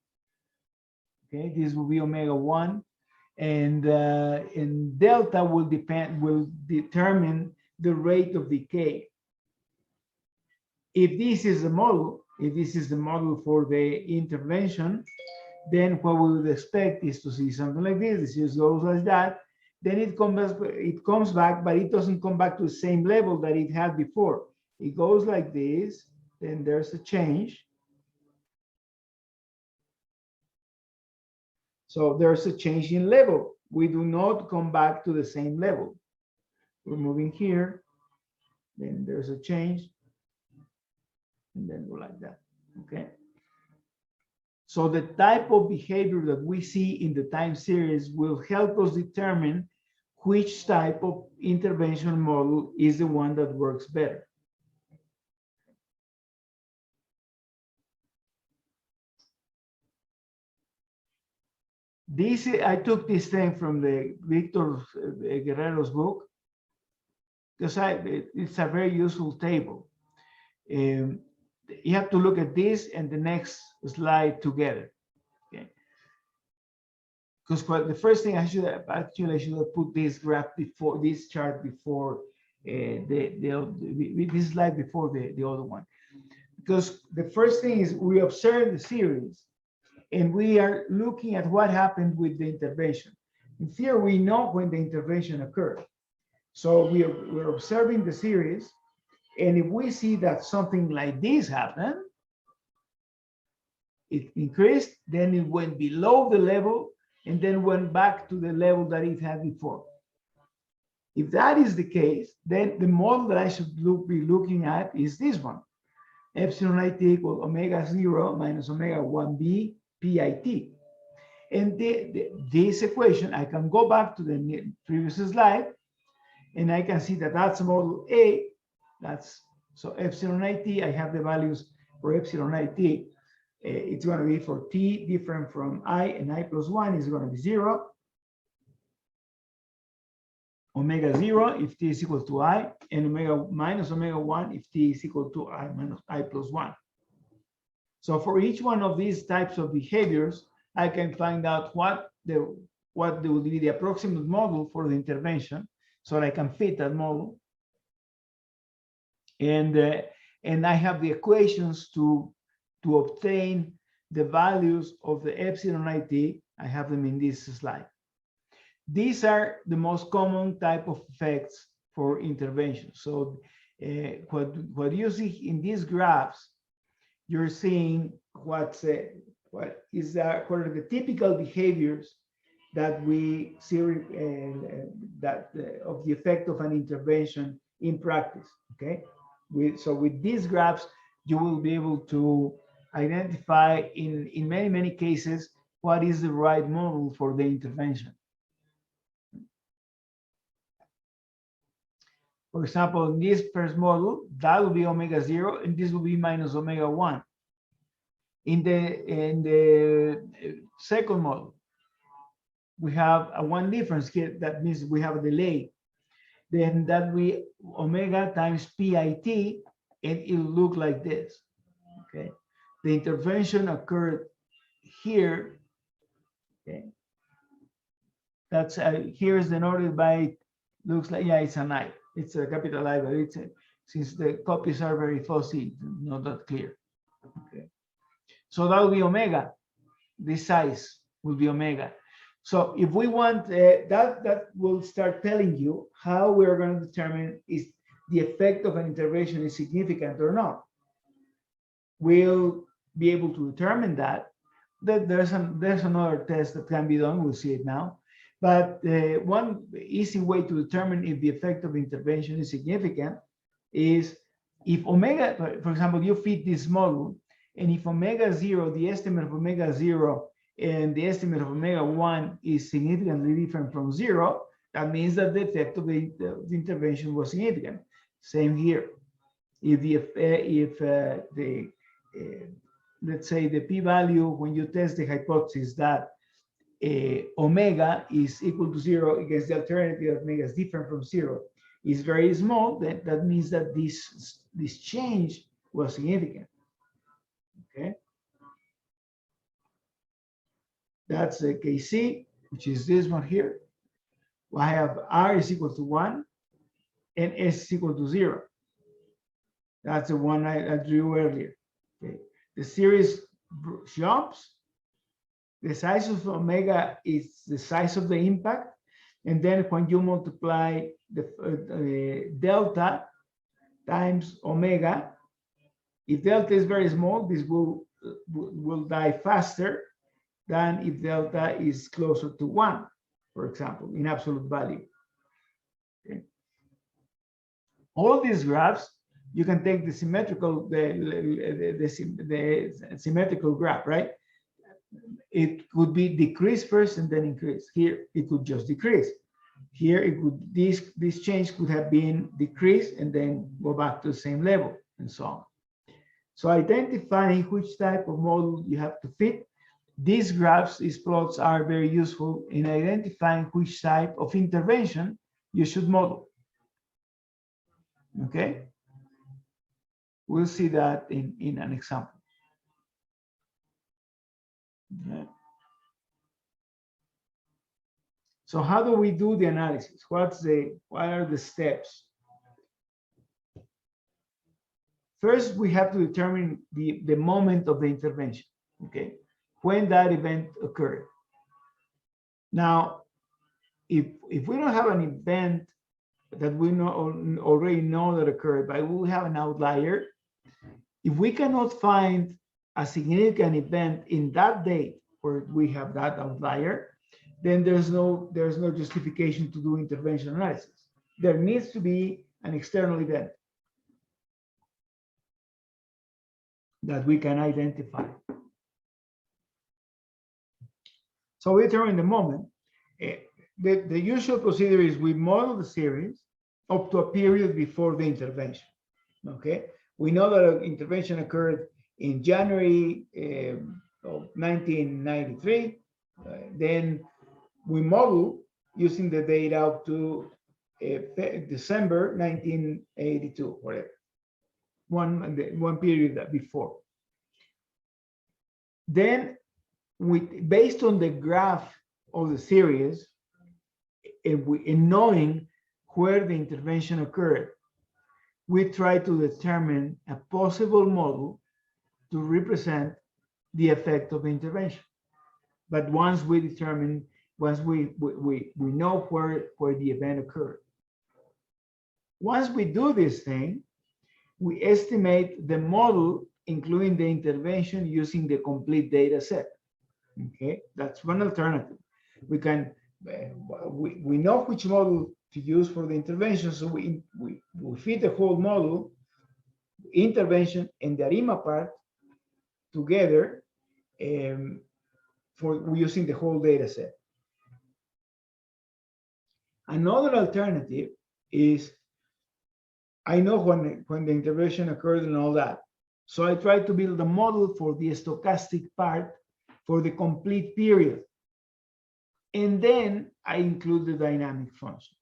Okay, this will be omega 1. And delta will determine the rate of decay. If this is the model, for the intervention, then what we would expect is to see something like this. This just goes like that. Then it comes back, but it doesn't come back to the same level that it had before. It goes like this, then there's a change. So there's a change in level. We do not come back to the same level. We're moving here, then there's a change, and then go like that, okay? So the type of behavior that we see in the time series will help us determine which type of intervention model is the one that works better. I took this thing from the Victor Guerrero's book, because it's a very useful table. You have to look at this and the next slide together, okay? Because the first thing I should have put this graph before, this chart before this slide before the other one. Because the first thing is we observe the series and we are looking at what happened with the intervention. In theory, we know when the intervention occurred. So we're observing the series, and if we see that something like this happened, it increased, then it went below the level, and then went back to the level that it had before. If that is the case, then the model that I should be looking at is this one. Epsilon IT equals omega 0 minus omega 1b PIT. And this equation, I can go back to the previous slide, and I can see that that's model A. So epsilon IT, I have the values for epsilon IT. It's going to be for t different from I, and I plus 1 is going to be 0. Omega 0 if t is equal to I, and omega minus omega 1 if t is equal to I minus I plus 1. So for each one of these types of behaviors, I can find out what will be the approximate model for the intervention, so that I can fit that model. And I have the equations to obtain the values of the epsilon IT. I have them in this slide. These are the most common type of effects for intervention. So what you see in these graphs, you're seeing what are the typical behaviors that we see of the effect of an intervention in practice. Okay, so with these graphs, you will be able to identify in many cases what is the right model for the intervention. For example, in this first model, that will be omega 0, and this will be minus omega 1. In the second model, we have a one difference here. That means we have a delay. Then that we omega times PIT, and it will look like this. Okay, the intervention occurred here. Okay, that's here's denoted by, looks like, yeah, it's an I. It's a capital I, but it's since the copies are very fuzzy, not that clear. Okay, so that will be omega. this size will be omega. So if we want that will start telling you how we're going to determine is the effect of an intervention is significant or not. We'll be able to determine that. There's another test that can be done. We'll see it now. But one easy way to determine if the effect of intervention is significant is if omega, for example, you fit this model, and if omega 0, the estimate of omega 0 and the estimate of omega 1 is significantly different from 0, that means that the effect of the intervention was significant. Same here. If let's say the p-value when you test the hypothesis that omega is equal to 0 against the alternative that omega is different from 0 is very small, then that means that this change was significant. Okay, that's the KC, which is this one here. I have R is equal to 1 and S is equal to 0. That's the one I drew earlier. Okay, the series jumps. The size of omega is the size of the impact, and then when you multiply the delta times omega, if delta is very small, this will die faster than if delta is closer to 1, for example, in absolute value. Okay. All these graphs, you can take the symmetrical symmetrical graph, right? It could be decrease first and then increase. Here, it could just decrease. Here, it could this change could have been decreased and then go back to the same level, and so on. So identifying which type of model you have to fit, these graphs, these plots are very useful in identifying which type of intervention you should model. Okay? We'll see that in an example. Okay. So how do we do the analysis? What are the steps? First, we have to determine the moment of the intervention, okay? When that event occurred. Now, if we don't have an event that we already know that occurred, but we have an outlier, if we cannot find a significant event in that date where we have that outlier, then there's no justification to do intervention analysis. There needs to be an external event that we can identify. So we determine the moment. The usual procedure is we model the series up to a period before the intervention. Okay, we know that an intervention occurred in January of 1993. Then we model using the data up to December 1982, whatever. One period before. Then, based on the graph of the series, in knowing where the intervention occurred, we try to determine a possible model to represent the effect of the intervention. But once we know where the event occurred. Once we do this thing, we estimate the model, including the intervention, using the complete data set. Okay, that's one alternative. We can we know which model to use for the intervention, so we fit the whole model, intervention, and the ARIMA part together for using the whole data set. Another alternative is I know when the intervention occurred and all that. So I try to build a model for the stochastic part for the complete period. And then I include the dynamic function.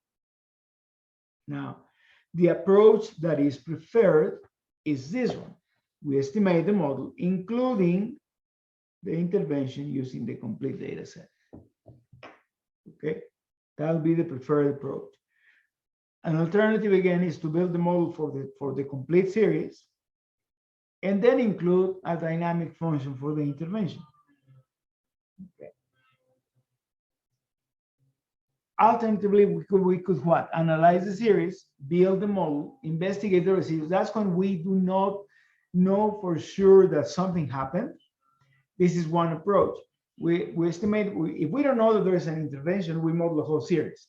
Now, the approach that is preferred is this one. We estimate the model, including the intervention using the complete data set. Okay, that'll be the preferred approach. An alternative, again, is to build the model for the complete series and then include a dynamic function for the intervention. Okay. Alternatively, we could what? Analyze the series, build the model, investigate the residues. That's when we do not know for sure that something happened. This is one approach. We estimate, if we don't know that there's an intervention, we model the whole series.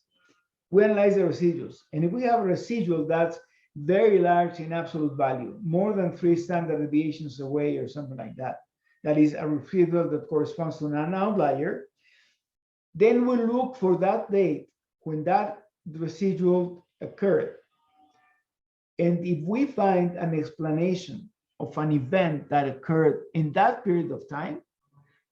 We analyze the residuals. And if we have a residual that's very large in absolute value, more than 3 standard deviations away or something like that, that is a residual that corresponds to an outlier, then we look for that date when that residual occurred. And if we find an explanation of an event that occurred in that period of time,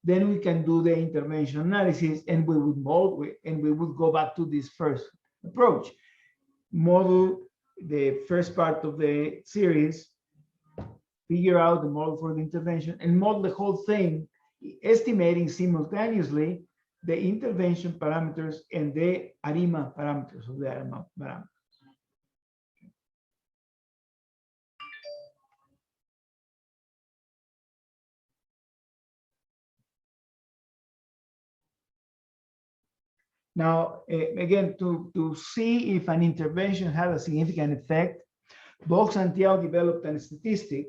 then we can do the intervention analysis, and we would model, and we would go back to this first approach. Model the first part of the series, figure out the model for the intervention, and model the whole thing, estimating simultaneously the intervention parameters and the ARIMA parameters of the ARIMA parameters. Now, again, to see if an intervention had a significant effect, Box and Tiao developed a statistic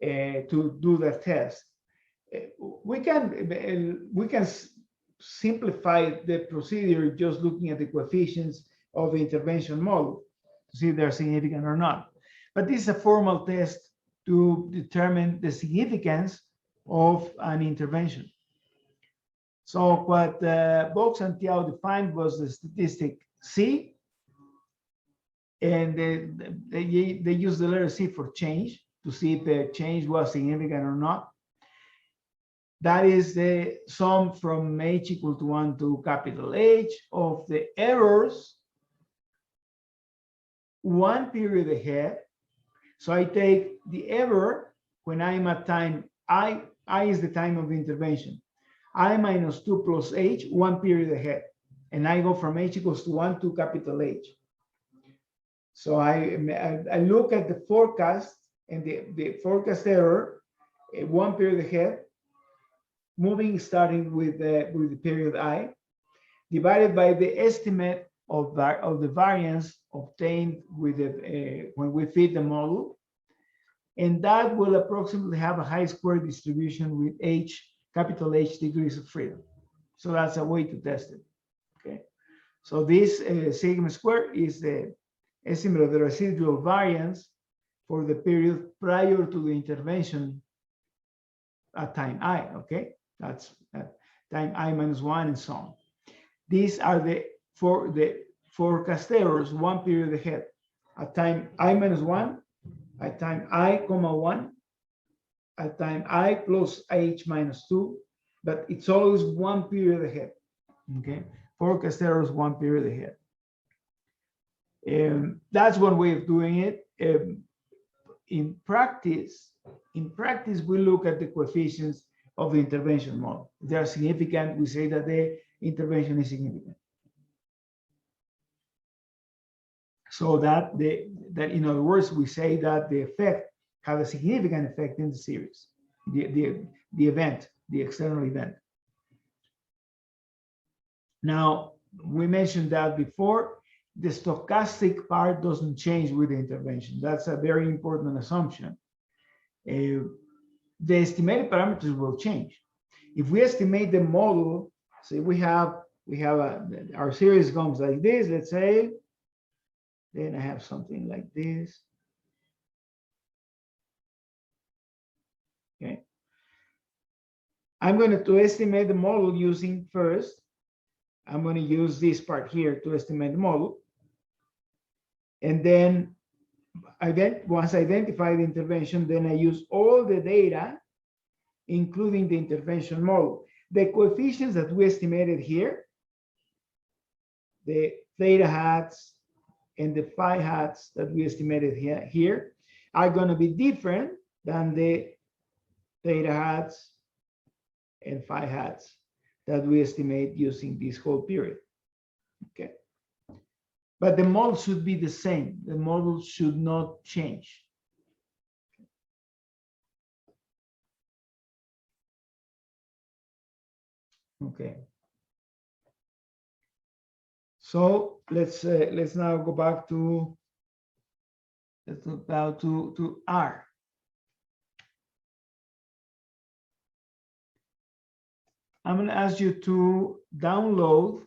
to do that test. We can simplify the procedure just looking at the coefficients of the intervention model to see if they're significant or not. But this is a formal test to determine the significance of an intervention. So what Box and Tiao defined was the statistic C, and they used the letter C for change to see if the change was significant or not. That is the sum from h equal to 1 to capital H of the errors one period ahead. So I take the error when I'm at time I is the time of the intervention. I minus 2 plus H, 1 period ahead. And I go from H equals to 1 to capital H. So I look at the forecast and the forecast error 1 period ahead, starting with the period I, divided by the estimate of the variance obtained with when we fit the model. And that will approximately have a high square distribution with capital H degrees of freedom. So that's a way to test it. Okay. So this sigma square is the estimate of the residual variance for the period prior to the intervention at time I. Okay. That's at time I minus 1 and so on. These are the forecast errors 1 period ahead. At time I minus 1, at time I comma 1, at time I plus H minus 2, but it's always 1 period ahead. Okay, forecast errors 1 period ahead. That's one way of doing it. In practice, we look at the coefficients of the intervention model. If they are significant, we say that the intervention is significant. So that in other words, we say that the effect have a significant effect in the series, the event, the external event. Now, we mentioned that before, the stochastic part doesn't change with the intervention. That's a very important assumption. The estimated parameters will change. If we estimate the model, say we have our series comes like this, let's say, then I have something like this. Okay. I'm going to estimate the model using first. I'm going to use this part here to estimate the model. And then once I identify the intervention, then I use all the data, including the intervention model. The coefficients that we estimated here, the theta hats and the phi hats that we estimated here are going to be different than the theta hats and phi hats that we estimate using this whole period. Okay. But the model should be the same. The model should not change. Okay. So let's now go back to R. I'm going to ask you to download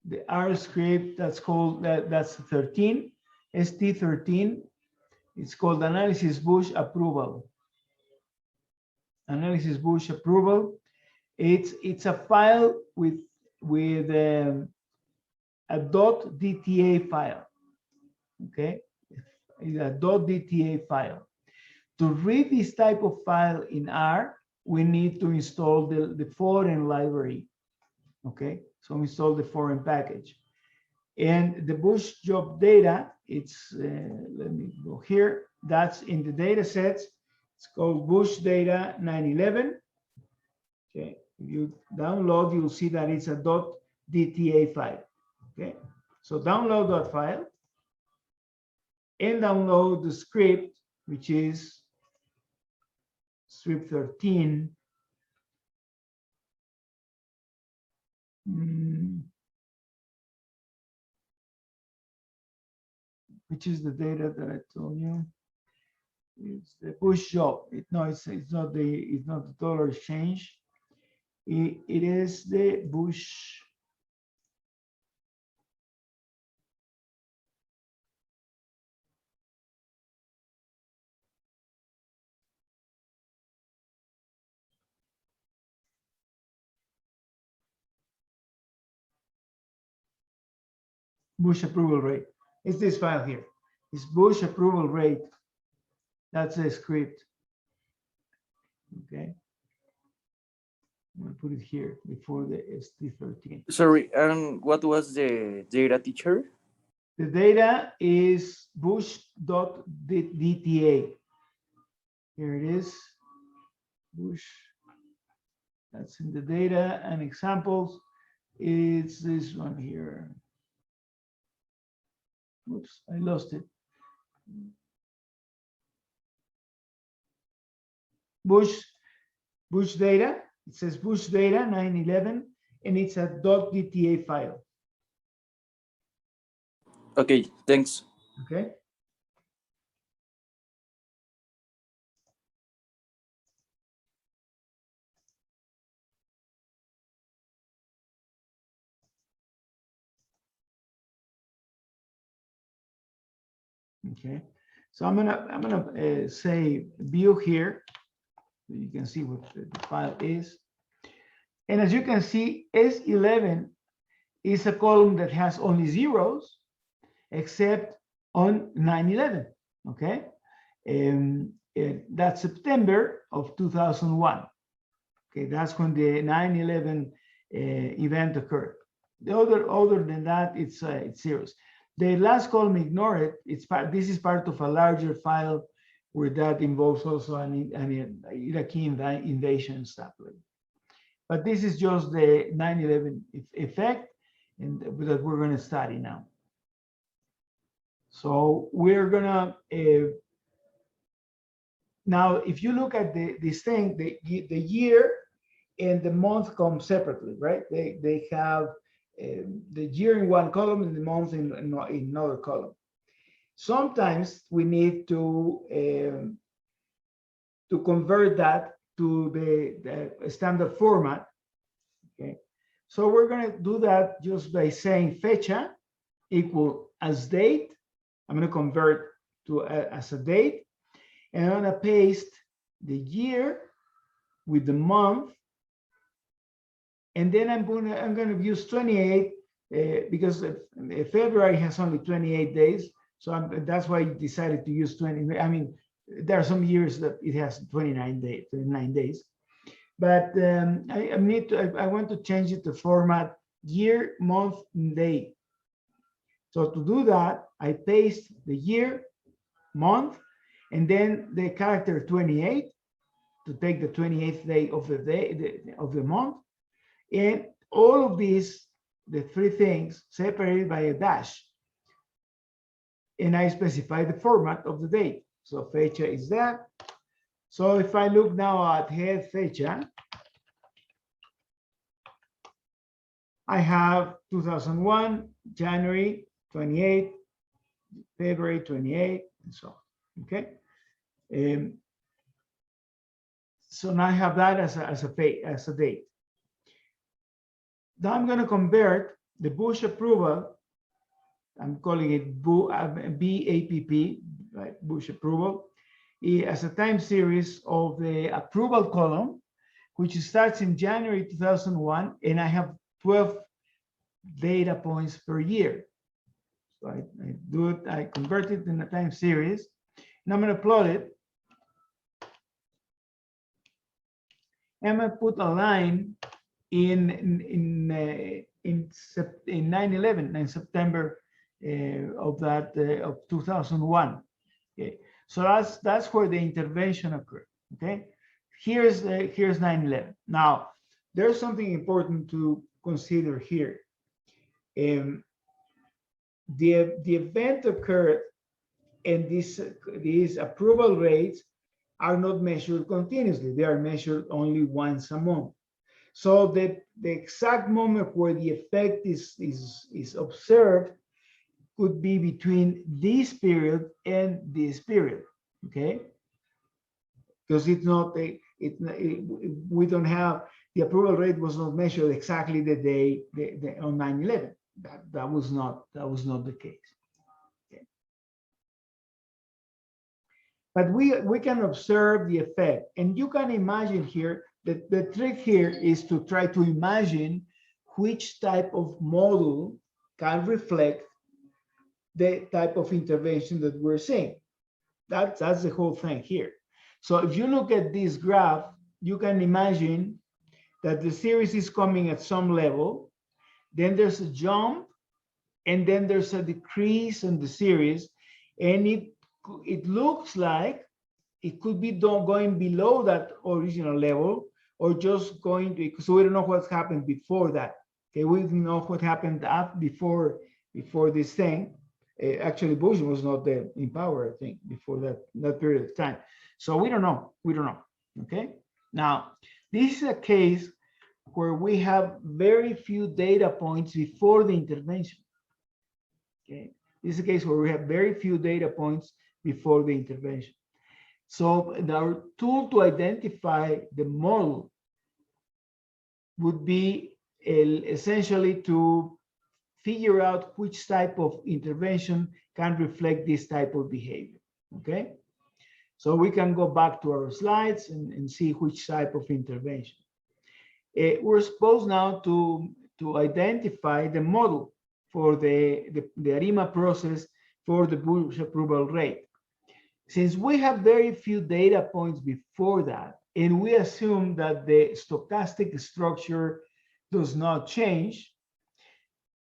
the R script that's called that's 13 ST13. It's called analysis bush approval. Analysis bush approval. It's a file with a .dta file. Okay, it's a .dta file. To read this type of file in R, we need to install the foreign library. Okay, so install the foreign package. And the bush job data, it's, let me go here, that's in the data sets. It's called bush data 911. Okay, if you download, you'll see that it's a .dta file. Okay, so download that file and download the script, which is script 13. Which is the data that I told you. It's the bush job. It's not the dollar exchange. It is the bush approval rate. It's this file here. It's bush approval rate. That's a script. Okay. I'm going to put it here before the ST13. Sorry, and what was the data, teacher? The data is bush.dta. Here it is. Bush. That's in the data and examples. It's this one here. Oops, I lost it. Bush data. It says bush data 911, and it's a .dta file. Okay, thanks. Okay. Okay. So I'm gonna say view here, so you can see what the file is. And as you can see, S11 is a column that has only zeros, except on 9/11. Okay. That's September of 2001. Okay, that's when the 9/11 event occurred. Other than that, it's zeros. The last column, ignore it. This is part of a larger file where that involves also an Iraqi invasion stuff. But this is just the 9/11 effect, and that we're going to study now. So we're gonna now, if you look at this thing, the year and the month come separately, right? They have the year in one column and the month in another column. Sometimes we need to convert that to the standard format. Okay, so we're going to do that just by saying fecha equal as date. I'm going to convert to as a date, and I'm going to paste the year with the month. And then I'm going to use 28 because February has only 28 days. So that's why I decided to use 20. I mean, there are some years that it has 29 days. But I want to change it to format year, month, and day. So to do that, I paste the year, month, and then the character 28 to take the 28th day of the month. And all of these, the three things, separated by a dash. And I specify the format of the date. So fecha is that. So if I look now at head fecha, I have 2001, January 28, February 28, and so on. Okay. So now I have that as a date. Now I'm going to convert the Bush approval. I'm calling it BAPP, right? Bush approval, as a time series of the approval column, which starts in January 2001, and I have 12 data points per year. So I convert it in a time series, and I'm going to plot it. I'm going to put a line in 9/11, in September of 2001. Okay, so that's where the intervention occurred. Okay, here's 9/11. Now, there's something important to consider here. The event occurred, and these approval rates are not measured continuously. They are measured only once a month. So the exact moment where the effect is observed could be between this period and this period, okay? Because it's not we don't have, the approval rate was not measured exactly the day on 9/11. That was not the case. Okay. But we can observe the effect, and you can imagine here that the trick here is to try to imagine which type of model can reflect the type of intervention that we're seeing. That's the whole thing here. So if you look at this graph, you can imagine that the series is coming at some level, then there's a jump, and then there's a decrease in the series, and it looks like it could be going below that original level, or just going to, so we don't know what's happened before that. Okay, we don't know what happened before this thing. Actually, Bush was not in power, I think, before that period of time. So we don't know. Okay. Now, this is a case where we have very few data points before the intervention. Okay. This is a case where we have very few data points before the intervention. So our tool to identify the model would be essentially to figure out which type of intervention can reflect this type of behavior. Okay. So we can go back to our slides and see which type of intervention. We're supposed now to identify the model for the ARIMA process for the Bush approval rate. Since we have very few data points before that, and we assume that the stochastic structure does not change,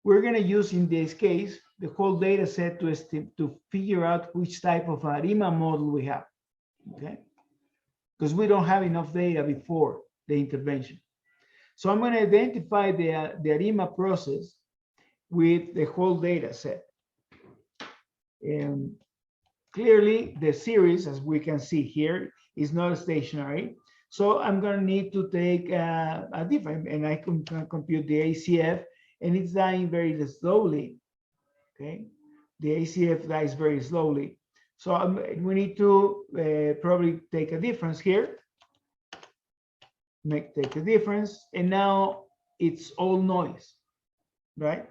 we're going to use, in this case, the whole data set to figure out which type of ARIMA model we have, okay? Because we don't have enough data before the intervention. So I'm going to identify the ARIMA process with the whole data set. And clearly, the series, as we can see here, is not stationary. So I'm going to need to take a different, and I can compute the ACF, and it's dying very slowly. Okay, the ACF dies very slowly. So we need to probably take a difference here. Take a difference, and now it's all noise, right?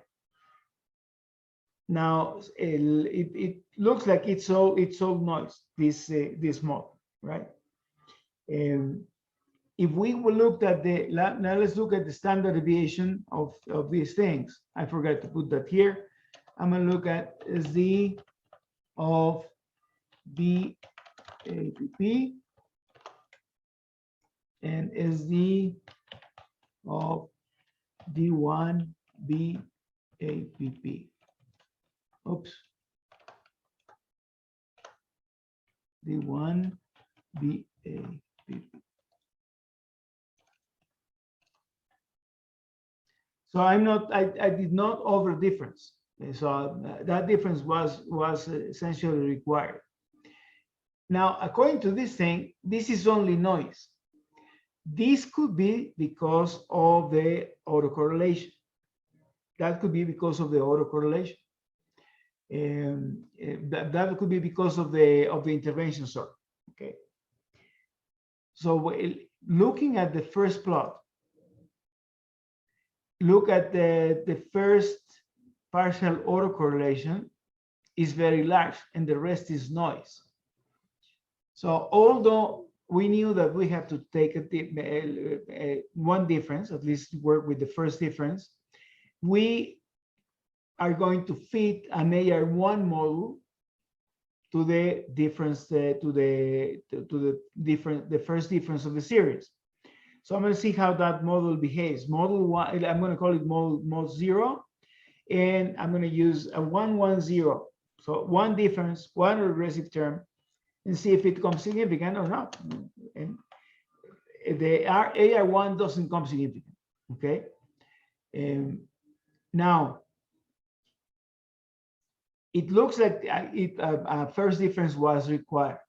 Now it looks like it's all noise, this model, right? If we looked at now let's look at the standard deviation of these things. I forgot to put that here. I'm gonna look at Z of BAPP and SD of D1 BAPP. Oops. D1 BAPP. So I did not over difference. So that difference was essentially required. Now, according to this thing, this is only noise. This could be because of the autocorrelation. that could be because of the autocorrelation. That could be because of the intervention sort. Okay. So looking at the first plot, look at the first partial autocorrelation is very large and the rest is noise. So although we knew that we have to take one difference, at least work with the first difference, we are going to fit an AR1 model to the difference, to the first difference of the series. So I'm going to see how that model behaves. Model one, I'm going to call it mod 0, and I'm going to use a 1, 1, 0. So one difference, one regressive term, and see if it becomes significant or not. And the AR1 doesn't come significant. Okay. Now, it looks like first difference was required.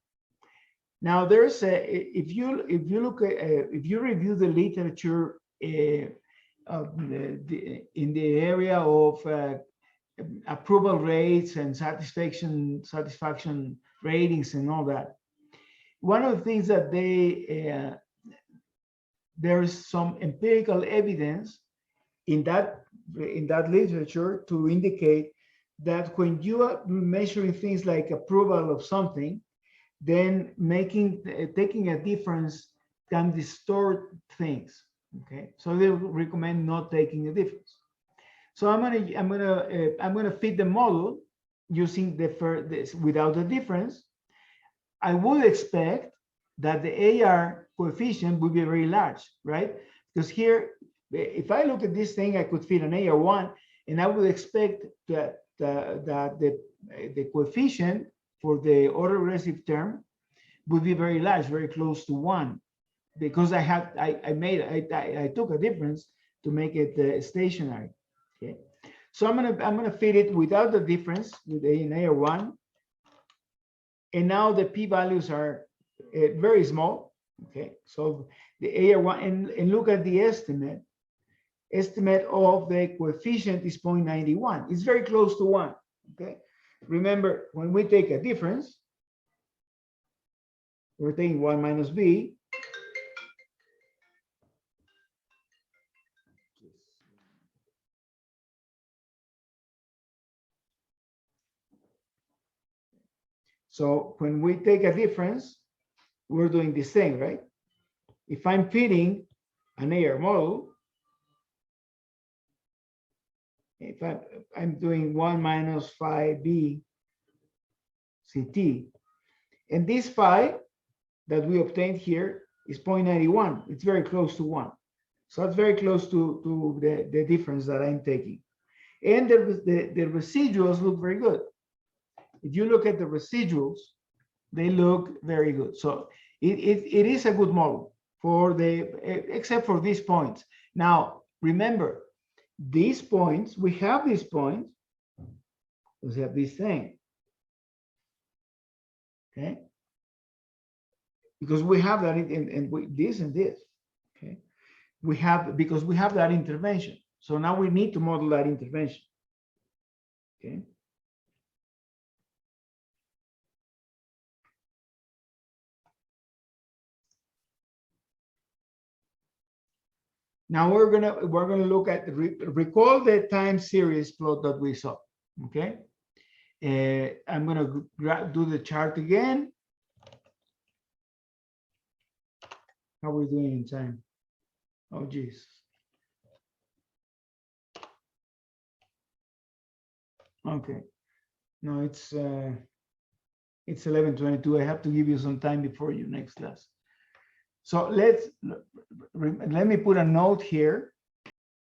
Now, there's if you look at if you review the literature in the area of approval rates and satisfaction ratings and all that, one of the things that there's some empirical evidence in that literature to indicate that when you are measuring things like approval of something, then taking a difference can distort things. Okay, so they recommend not taking a difference. So I'm gonna fit the model using this without the difference. I would expect that the AR coefficient would be very large, right? Because here, if I look at this thing, I could fit an AR1, and I would expect that the coefficient for the autoregressive term would be very large, very close to 1, because I took a difference to make it stationary. Okay, so I'm gonna fit it without the difference with an AR1, and now the p-values are very small. Okay, so the AR1, and look at the estimate of the coefficient is 0.91. It's very close to 1. Okay, remember, when we take a difference, we're taking 1 minus b. So when we take a difference, we're doing the same, right? If I'm fitting an AR model, if I'm doing 1 minus phi b CT, and this phi that we obtained here is 0.91. It's very close to 1. So it's very close to the difference that I'm taking. And the residuals look very good. If you look at the residuals, they look very good. So it is a good model for except for these points. Now, remember, these points, we have these points, we have this thing. Okay, because we have that this and this. Okay, because we have that intervention. So now we need to model that intervention. Okay. Now we're gonna look at recall the time series plot that we saw. Okay, I'm gonna do the chart again. How are we doing in time? Oh geez. Okay, no, it's 11:22. I have to give you some time before your next class. So let me put a note here